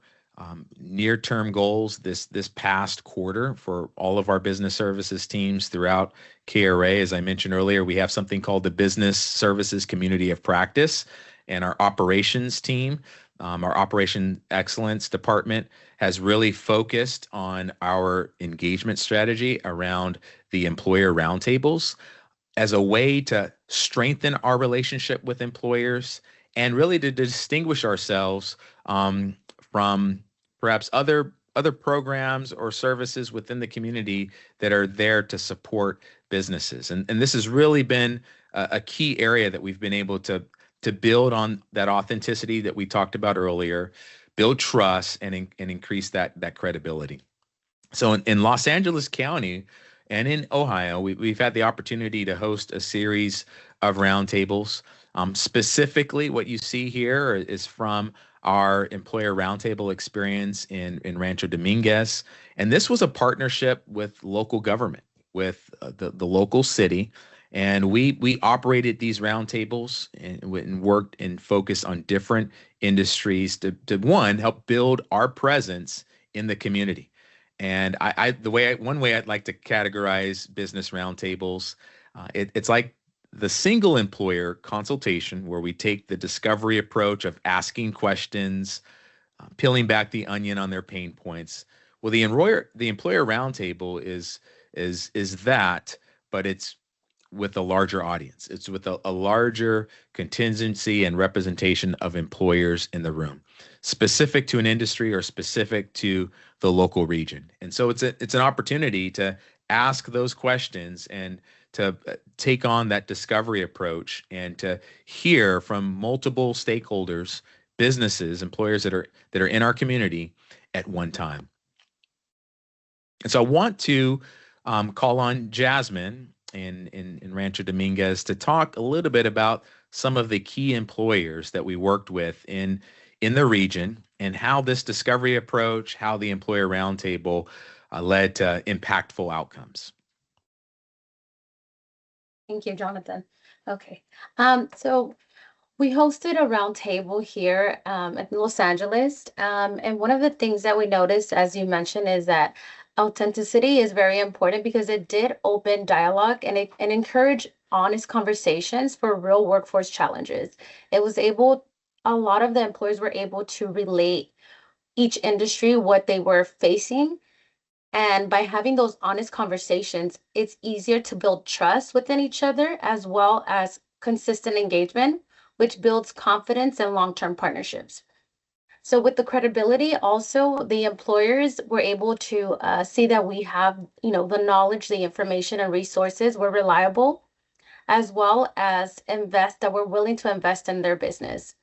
near-term goals this past quarter for all of our business services teams throughout KRA. As I mentioned earlier, we have something called the Business Services Community of Practice, and our operations team, our Operation Excellence Department, has really focused on our engagement strategy around the employer roundtables as a way to strengthen our relationship with employers and really to distinguish ourselves from perhaps other programs or services within the community that are there to support businesses. And this has really been a key area that we've been able to build on that authenticity that we talked about earlier, build trust, and increase that credibility. So in Los Angeles County and in Ohio, we've had the opportunity to host a series of roundtables. Specifically, what you see here is from our employer roundtable experience in Rancho Dominguez. And this was a partnership with local government, with the local city. And we operated these roundtables and worked and focused on different industries to one, help build our presence in the community. And one way I'd like to categorize business roundtables, it's like the single employer consultation, where we take the discovery approach of asking questions, peeling back the onion on their pain points. Well, the employer roundtable is that, but it's with a larger audience. It's with a larger contingency and representation of employers in the room, specific to an industry or specific to the local region. And so it's an opportunity to ask those questions and to take on that discovery approach and to hear from multiple stakeholders, businesses, employers that are in our community at one time. And so I want to call on Jasmine in Rancho Dominguez to talk a little bit about some of the key employers that we worked with in the region and how this discovery approach, how the employer roundtable led to impactful outcomes. Thank you, Jonathan. Okay. So we hosted a roundtable here at Los Angeles. And one of the things that we noticed, as you mentioned, is that authenticity is very important because it did open dialogue and encourage honest conversations for real workforce challenges. A lot of the employees were able to relate each industry, what they were facing. And by having those honest conversations, it's easier to build trust within each other as well as consistent engagement, which builds confidence and long-term partnerships. So with the credibility, also the employers were able to see that we have, the knowledge, the information and resources were reliable, as well as that we're willing to invest in their business.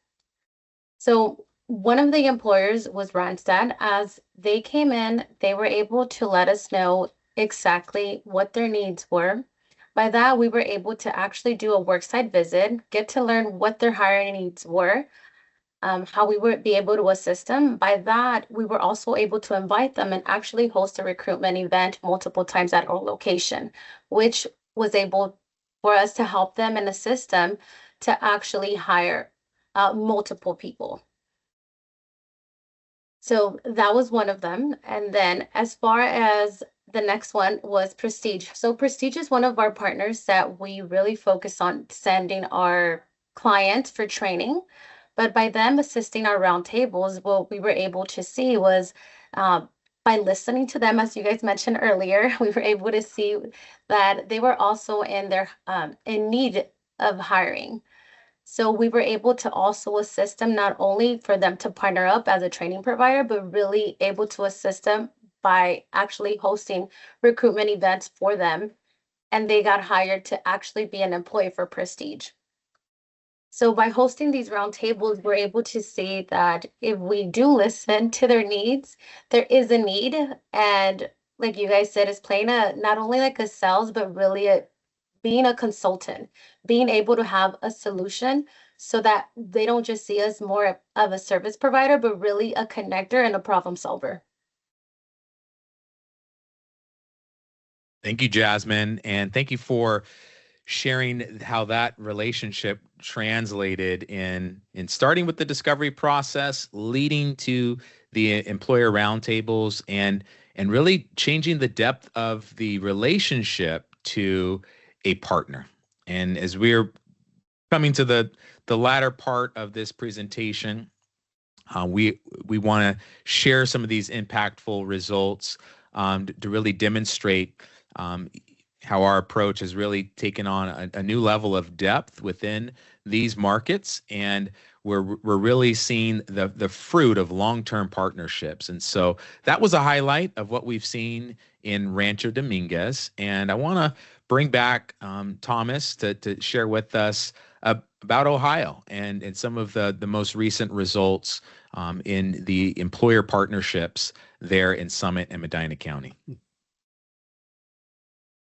So one of the employers was Randstad. As they came in, they were able to let us know exactly what their needs were. By that, we were able to actually do a worksite visit, get to learn what their hiring needs were, how we would be able to assist them. By that, we were also able to invite them and actually host a recruitment event multiple times at our location, which was able for us to help them and assist them to actually hire multiple people. So that was one of them. And then as far as the next one was Prestige. So Prestige is one of our partners that we really focus on sending our clients for training. But by them assisting our roundtables, what we were able to see was by listening to them, as you guys mentioned earlier, we were able to see that they were also in need of hiring. So we were able to also assist them, not only for them to partner up as a training provider, but really able to assist them by actually hosting recruitment events for them. And they got hired to actually be an employee for Prestige. So by hosting these roundtables, we're able to see that if we do listen to their needs, there is a need. And like you guys said, it's playing not only like a sales, but really being a consultant, being able to have a solution so that they don't just see us more of a service provider, but really a connector and a problem solver. Thank you, Jasmine. And thank you for sharing how that relationship translated in starting with the discovery process, leading to the employer roundtables, and really changing the depth of the relationship to a partner. And as we're coming to the latter part of this presentation, we want to share some of these impactful results to really demonstrate how our approach has really taken on a new level of depth within these markets, and we're really seeing the fruit of long-term partnerships. And so that was a highlight of what we've seen in Rancho Dominguez. And I want to bring back Thomas to share with us about Ohio and some of the most recent results in the employer partnerships there in Summit and Medina County.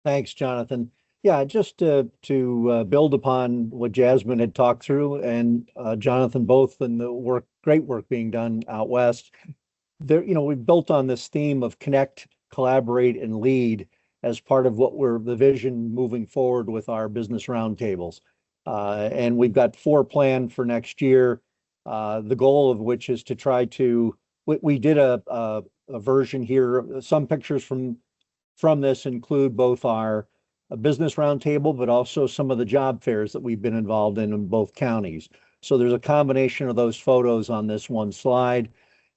Thanks, Jonathan. Yeah, just to build upon what Jasmine had talked through, and Jonathan, both in the great work being done out west. There, we've built on this theme of connect, collaborate, and lead as part of the vision moving forward with our business roundtables. And we've got 4 planned for next year. The goal of which is to try to, we did a version here. Some pictures from this include both our business roundtable, but also some of the job fairs that we've been involved in both counties. So there's a combination of those photos on this one slide.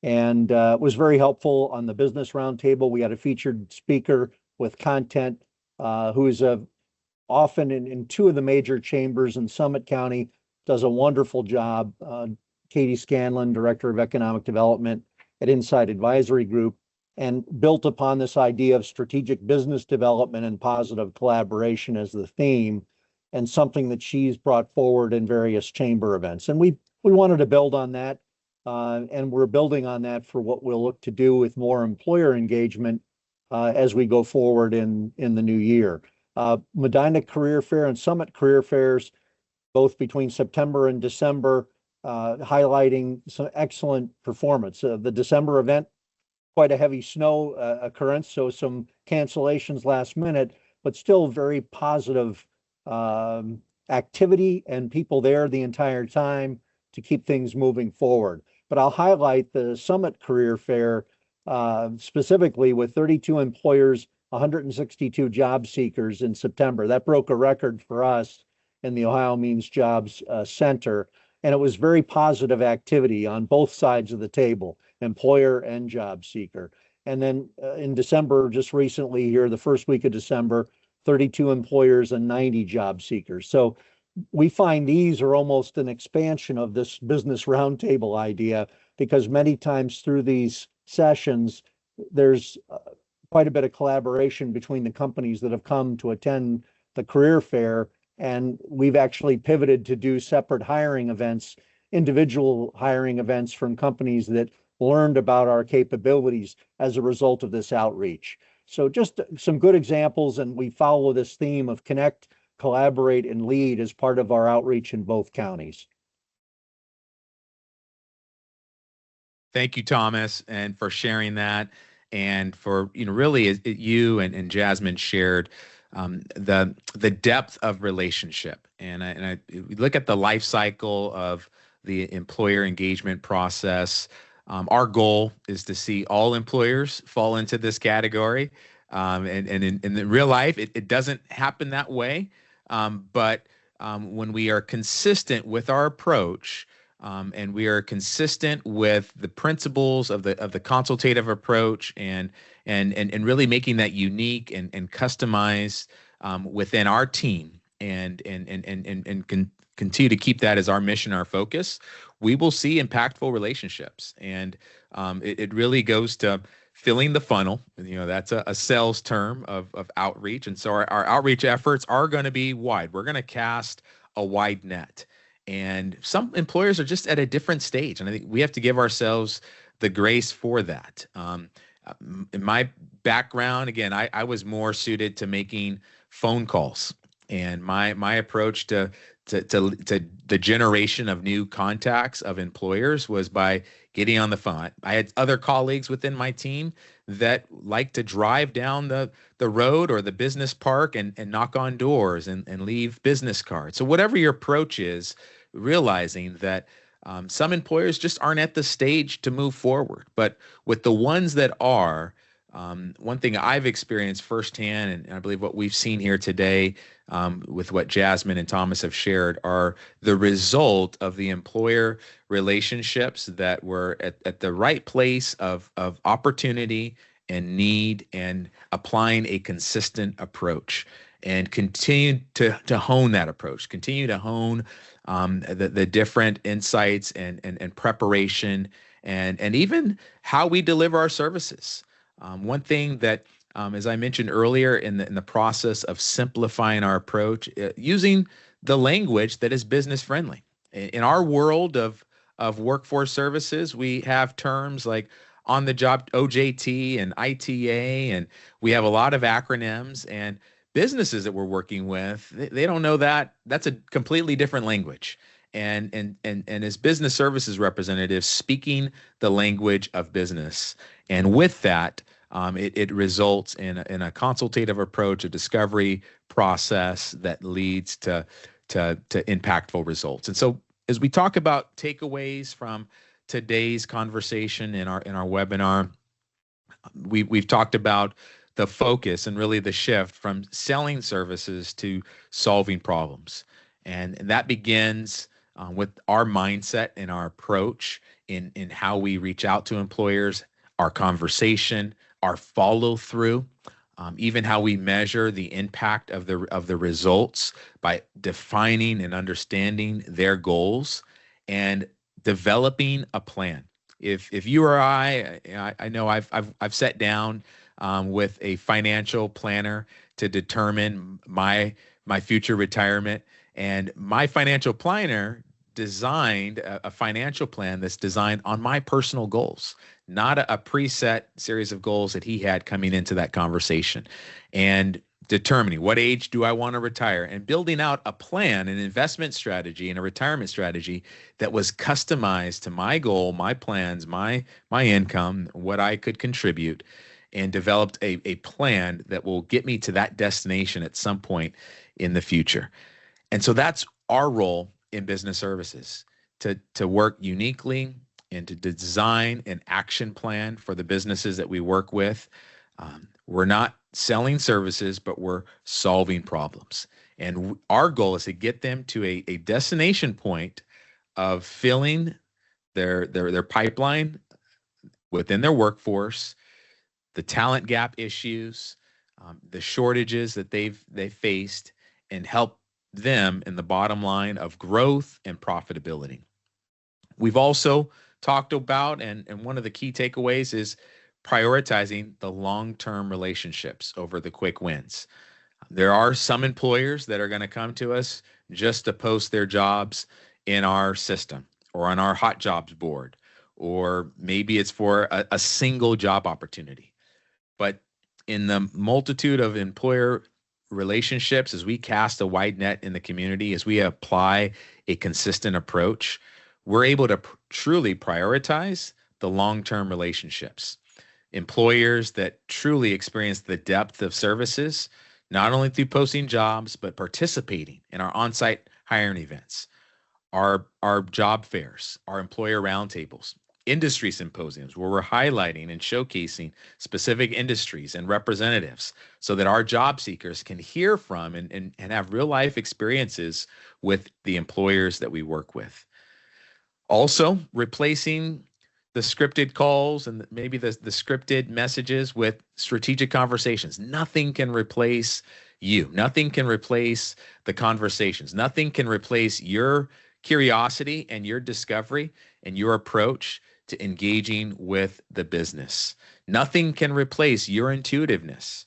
And it was very helpful on the business roundtable. We had a featured speaker with content who is often in 2 of the major chambers in Summit County, does a wonderful job. Katie Scanlon, Director of Economic Development at Inside Advisory Group, and built upon this idea of strategic business development and positive collaboration as the theme, and something that she's brought forward in various chamber events. And we wanted to build on that, and we're building on that for what we'll look to do with more employer engagement as we go forward in the new year. Medina Career Fair and Summit Career Fairs, both between September and December, highlighting some excellent performance. The December event, quite a heavy snow occurrence, so some cancellations last minute, but still very positive activity and people there the entire time to keep things moving forward. But I'll highlight the Summit Career Fair specifically with 32 employers, 162 job seekers in September. That broke a record for us in the Ohio Means Jobs Center. And it was very positive activity on both sides of the table, employer and job seeker. And then in December, just recently here, the first week of December, 32 employers and 90 job seekers. So we find these are almost an expansion of this business roundtable idea, because many times through these sessions, there's quite a bit of collaboration between the companies that have come to attend the career fair. And we've actually pivoted to do separate hiring events, individual hiring events from companies that learned about our capabilities as a result of this outreach. So just some good examples, and we follow this theme of connect, collaborate, and lead as part of our outreach in both counties. Thank you, Thomas, and for sharing that, and for really you and Jasmine shared the depth of relationship, and we look at the life cycle of the employer engagement process. Our goal is to see all employers fall into this category, and in the real life, it doesn't happen that way. But when we are consistent with our approach, and we are consistent with the principles of the consultative approach, and really making that unique and customized within our team, and continue to keep that as our mission, our focus, we will see impactful relationships. And it really goes to filling the funnel. That's a sales term of outreach. And so our outreach efforts are going to be wide. We're going to cast a wide net. And some employers are just at a different stage. And I think we have to give ourselves the grace for that. In my background, again, I was more suited to making phone calls And my approach to the generation of new contacts of employers was by getting on the phone. I had other colleagues within my team that like to drive down the road or the business park and knock on doors and leave business cards. So whatever your approach is, realizing that some employers just aren't at the stage to move forward. But with the ones that are, one thing I've experienced firsthand, and I believe what we've seen here today with what Jasmine and Thomas have shared, are the result of the employer relationships that were at the right place of opportunity and need, and applying a consistent approach, and continue to hone that approach, continue to hone the different insights and preparation, and even how we deliver our services. One thing that, as I mentioned earlier, in the process of simplifying our approach, using the language that is business friendly. In our world of workforce services, we have terms like on the job OJT and ITA, and we have a lot of acronyms, and businesses that we're working with, they don't know that. That's a completely different language. And as business services representatives, speaking the language of business. And with that, it results in a consultative approach, a discovery process that leads to impactful results. And so, as we talk about takeaways from today's conversation in our webinar, we've talked about the focus and really the shift from selling services to solving problems, and that begins with our mindset and our approach in how we reach out to employers, our conversation, our follow through, even how we measure the impact of the results by defining and understanding their goals and developing a plan. If you or I know I've sat down with a financial planner to determine my future retirement, and my financial planner designed a financial plan that's designed on my personal goals, not a preset series of goals that he had coming into that conversation, and determining what age do I want to retire, and building out a plan, an investment strategy, and a retirement strategy that was customized to my goal, my plans, my income, what I could contribute, and developed a plan that will get me to that destination at some point in the future. And so that's our role in business services, to work uniquely and to design an action plan for the businesses that we work with. We're not selling services, but we're solving problems. And our goal is to get them to a destination point of filling their pipeline within their workforce, the talent gap issues, the shortages that they've faced, and help them in the bottom line of growth and profitability. We've also talked about, and one of the key takeaways is prioritizing the long-term relationships over the quick wins. There are some employers that are going to come to us just to post their jobs in our system or on our hot jobs board, or maybe it's for a single job opportunity. But in the multitude of employer relationships, as we cast a wide net in the community, as we apply a consistent approach, we're able to truly prioritize the long-term relationships. Employers that truly experience the depth of services, not only through posting jobs, but participating in our on-site hiring events, our job fairs, our employer roundtables, industry symposiums where we're highlighting and showcasing specific industries and representatives so that our job seekers can hear from and have real life experiences with the employers that we work with. Also, replacing the scripted calls and maybe the scripted messages with strategic conversations. Nothing can replace you. Nothing can replace the conversations. Nothing can replace your curiosity and your discovery and your approach to engaging with the business. Nothing can replace your intuitiveness,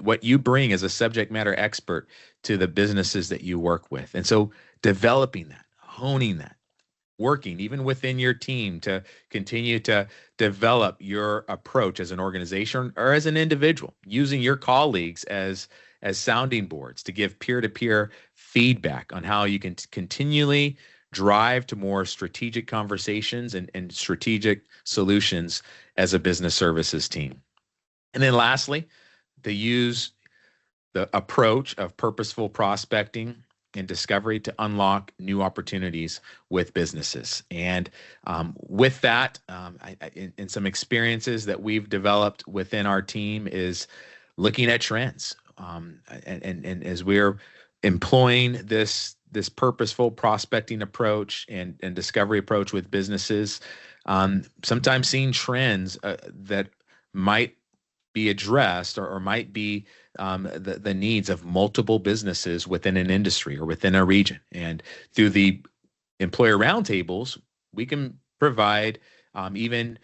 what you bring as a subject matter expert to the businesses that you work with. And so developing that, honing that, working even within your team to continue to develop your approach as an organization or as an individual, using your colleagues as as sounding boards to give peer-to-peer feedback on how you can continually drive to more strategic conversations and strategic solutions as a business services team. And then lastly, to use the approach of purposeful prospecting and discovery to unlock new opportunities with businesses. And with that, in some experiences that we've developed within our team is looking at trends. And as we're employing this purposeful prospecting approach and discovery approach with businesses, sometimes seeing trends that might be addressed or might be the needs of multiple businesses within an industry or within a region. And through the employer roundtables, we can provide even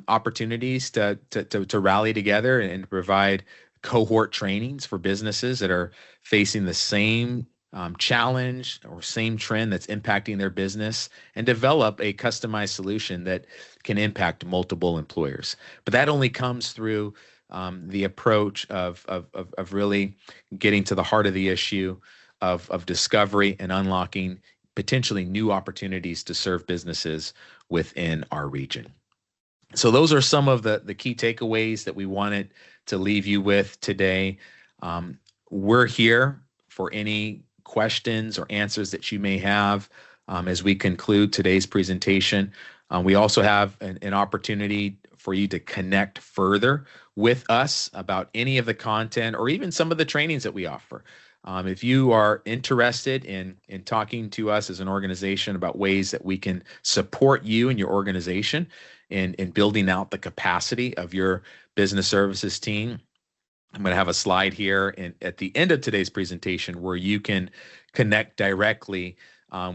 opportunities to rally together and provide cohort trainings for businesses that are facing the same challenge or same trend that's impacting their business, and develop a customized solution that can impact multiple employers. But that only comes through the approach of really getting to the heart of the issue of discovery and unlocking potentially new opportunities to serve businesses within our region. So those are some of the key takeaways that we wanted to leave you with today. We're here for any questions or answers that you may have as we conclude today's presentation. We also have an opportunity for you to connect further with us about any of the content or even some of the trainings that we offer. If you are interested in talking to us as an organization about ways that we can support you and your organization in building out the capacity of your business services team, I'm going to have a slide here at the end of today's presentation where you can connect directly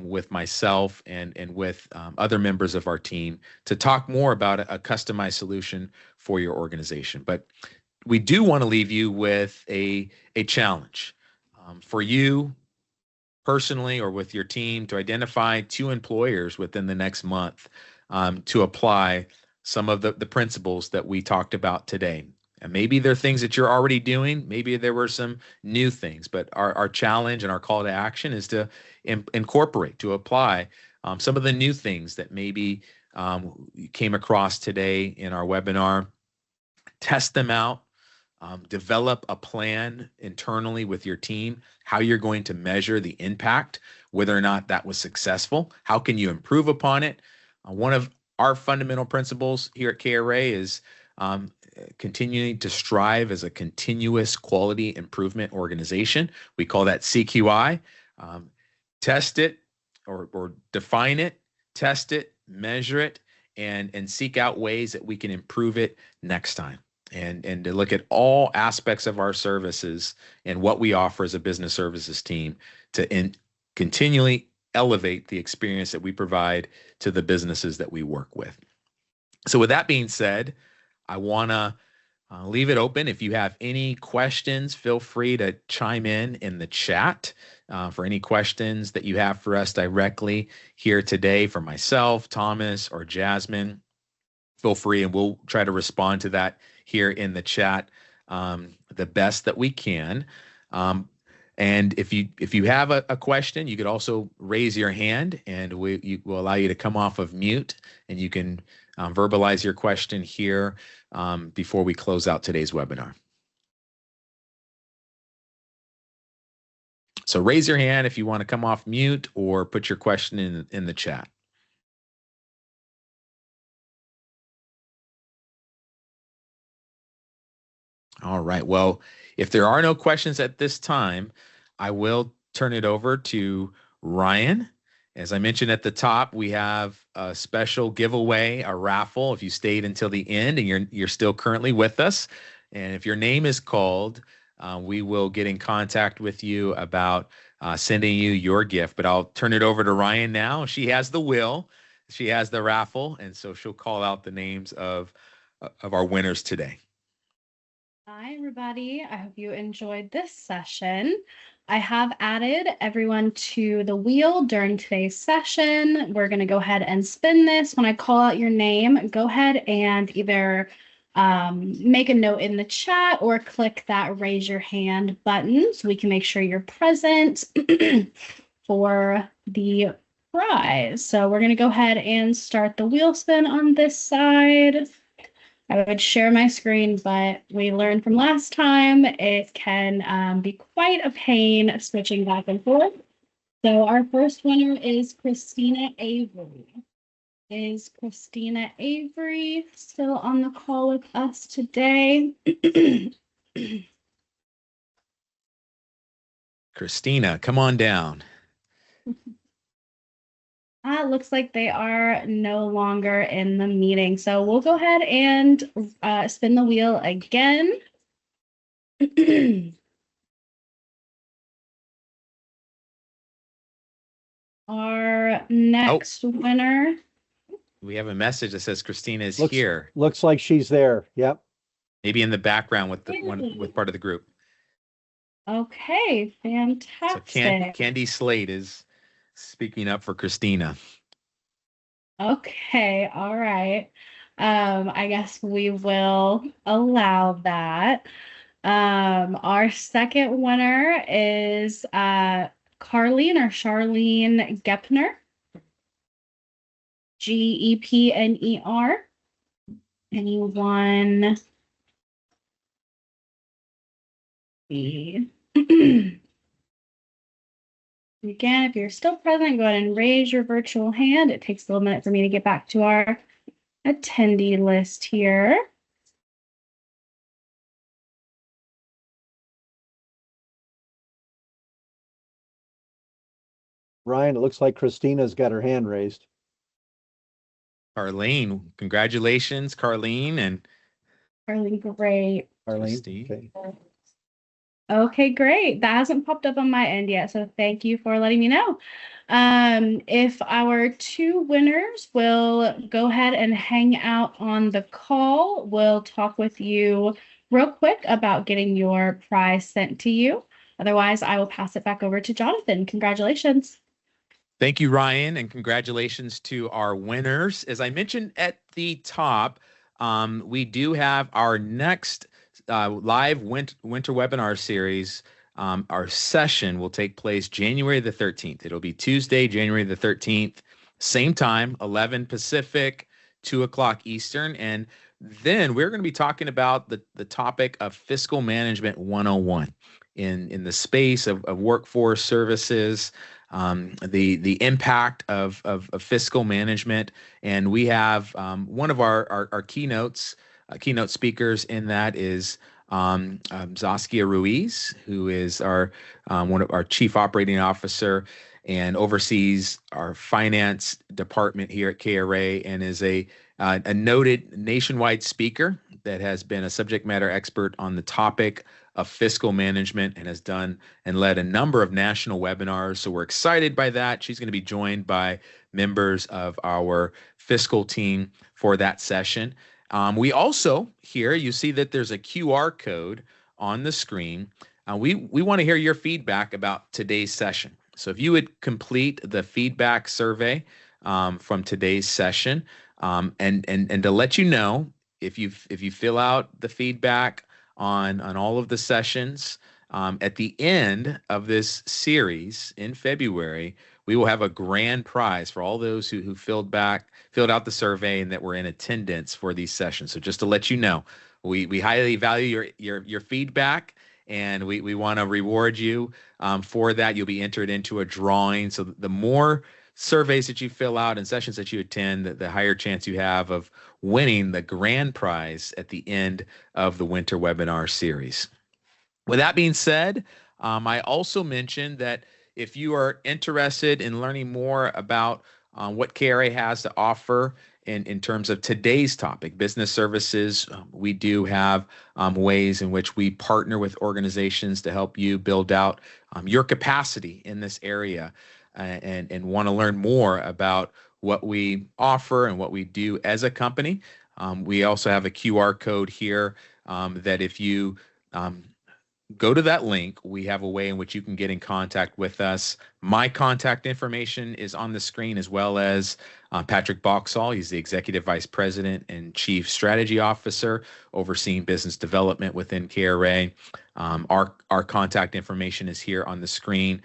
with myself and with other members of our team to talk more about a customized solution for your organization. But we do want to leave you with a challenge for you personally or with your team to identify 2 employers within the next month to apply some of the principles that we talked about today. And maybe there are things that you're already doing. Maybe there were some new things, but our challenge and our call to action is to incorporate, to apply some of the new things that maybe you came across today in our webinar. Test them out, develop a plan internally with your team, how you're going to measure the impact, whether or not that was successful. How can you improve upon it? One of our fundamental principles here at KRA is continuing to strive as a continuous quality improvement organization. We call that CQI. Test it or define it, test it, measure it, and seek out ways that we can improve it next time. And to look at all aspects of our services and what we offer as a business services team to continually elevate the experience that we provide to the businesses that we work with. So with that being said, I want to leave it open. If you have any questions, feel free to chime in the chat for any questions that you have for us directly here today from myself, Thomas, or Jasmine. Feel free, and we'll try to respond to that here in the chat the best that we can. And if you have a question, you could also raise your hand, and we will allow you to come off of mute, and you can verbalize your question here before we close out today's webinar. So raise your hand if you want to come off mute or put your question in the chat. All right. Well, if there are no questions at this time, I will turn it over to Ryan. As I mentioned at the top, we have a special giveaway, a raffle. If you stayed until the end and you're still currently with us, and if your name is called, we will get in contact with you about sending you your gift. But I'll turn it over to Ryan now. She has the wheel, she has the raffle, and so she'll call out the names of our winners today. Hi, everybody. I hope you enjoyed this session. I have added everyone to the wheel during today's session. We're going to go ahead and spin this. When I call out your name, go ahead and either make a note in the chat or click that raise your hand button so we can make sure you're present for the prize. So we're going to go ahead and start the wheel spin on this side. I would share my screen, but we learned from last time it can be quite a pain switching back and forth. So our first winner is Christina Avery. Is Christina Avery still on the call with us today? Christina, come on down. Looks like they are no longer in the meeting. So we'll go ahead and spin the wheel again. Our next winner. We have a message that says Christina is Looks- here. Looks like she's there. Yep. Maybe in the background with the one with part of the group. Okay, fantastic. So Candy Slade is speaking up for Christina. Okay, all right. I guess we will allow that. Our second winner is Carlene or Charlene Gepner. Gepner. Anyone? Again, if you're still present, go ahead and raise your virtual hand. It takes a little minute for me to get back to our attendee list here. Ryan, it looks like Christina's got her hand raised. Carlene, congratulations, Carlene and Carlene, great. Arlene. Okay. Okay, great. That hasn't popped up on my end yet, so thank you for letting me know. If our two winners will go ahead and hang out on the call, we'll talk with you real quick about getting your prize sent to you. Otherwise, I will pass it back over to Jonathan. Congratulations. thank you, Ryan, and congratulations to our winners. As I mentioned at the top, we do have our next live winter webinar series. Our session will take place January the 13th. It'll be Tuesday, January the 13th, same time, 11 Pacific, 2 o'clock Eastern. And then we're going to be talking about the topic of fiscal management 101 in the space of workforce services, the impact of fiscal management. And we have one of our keynote speakers in that is Zaskia Ruiz, who is our one of our chief operating officer and oversees our finance department here at KRA, and is a noted nationwide speaker that has been a subject matter expert on the topic of fiscal management and has done and led a number of national webinars. So we're excited by that. She's going to be joined by members of our fiscal team for that session. We also here, you see that there's a QR code on the screen. We want to hear your feedback about today's session. So if you would complete the feedback survey from today's session, and to let you know, if you fill out the feedback on all of the sessions, at the end of this series in February, we will have a grand prize for all those who filled out the survey and that were in attendance for these sessions. So just to let you know, we highly value your feedback, and we want to reward you for that. You'll be entered into a drawing. So the more surveys that you fill out and sessions that you attend, the higher chance you have of winning the grand prize at the end of the winter webinar series. With that being said, I also mentioned that if you are interested in learning more about what KRA has to offer in terms of today's topic, business services, we do have ways in which we partner with organizations to help you build out your capacity in this area, and want to learn more about what we offer and what we do as a company. We also have a QR code here that if you go to that link. We have a way in which you can get in contact with us. My contact information is on the screen, as well as Patrick Boxall. He's the Executive Vice President and Chief Strategy Officer overseeing business development within KRA. Our contact information is here on the screen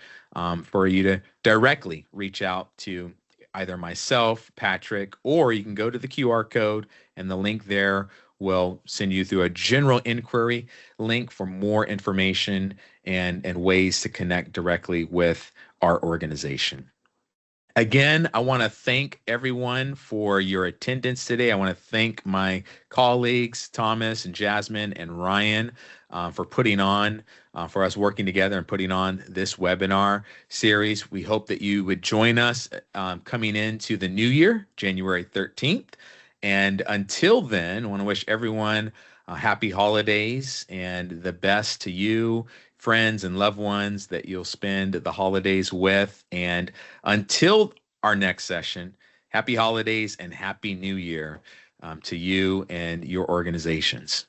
for you to directly reach out to either myself, Patrick, or you can go to the QR code, and the link there will send you through a general inquiry link for more information and ways to connect directly with our organization. Again, I want to thank everyone for your attendance today. I want to thank my colleagues, Thomas and Jasmine and Ryan, for putting on, for us working together and putting on this webinar series. We hope that you would join us coming into the new year, January 13th. And until then, I want to wish everyone happy holidays and the best to you, friends and loved ones that you'll spend the holidays with. And until our next session, happy holidays and happy new year to you and your organizations.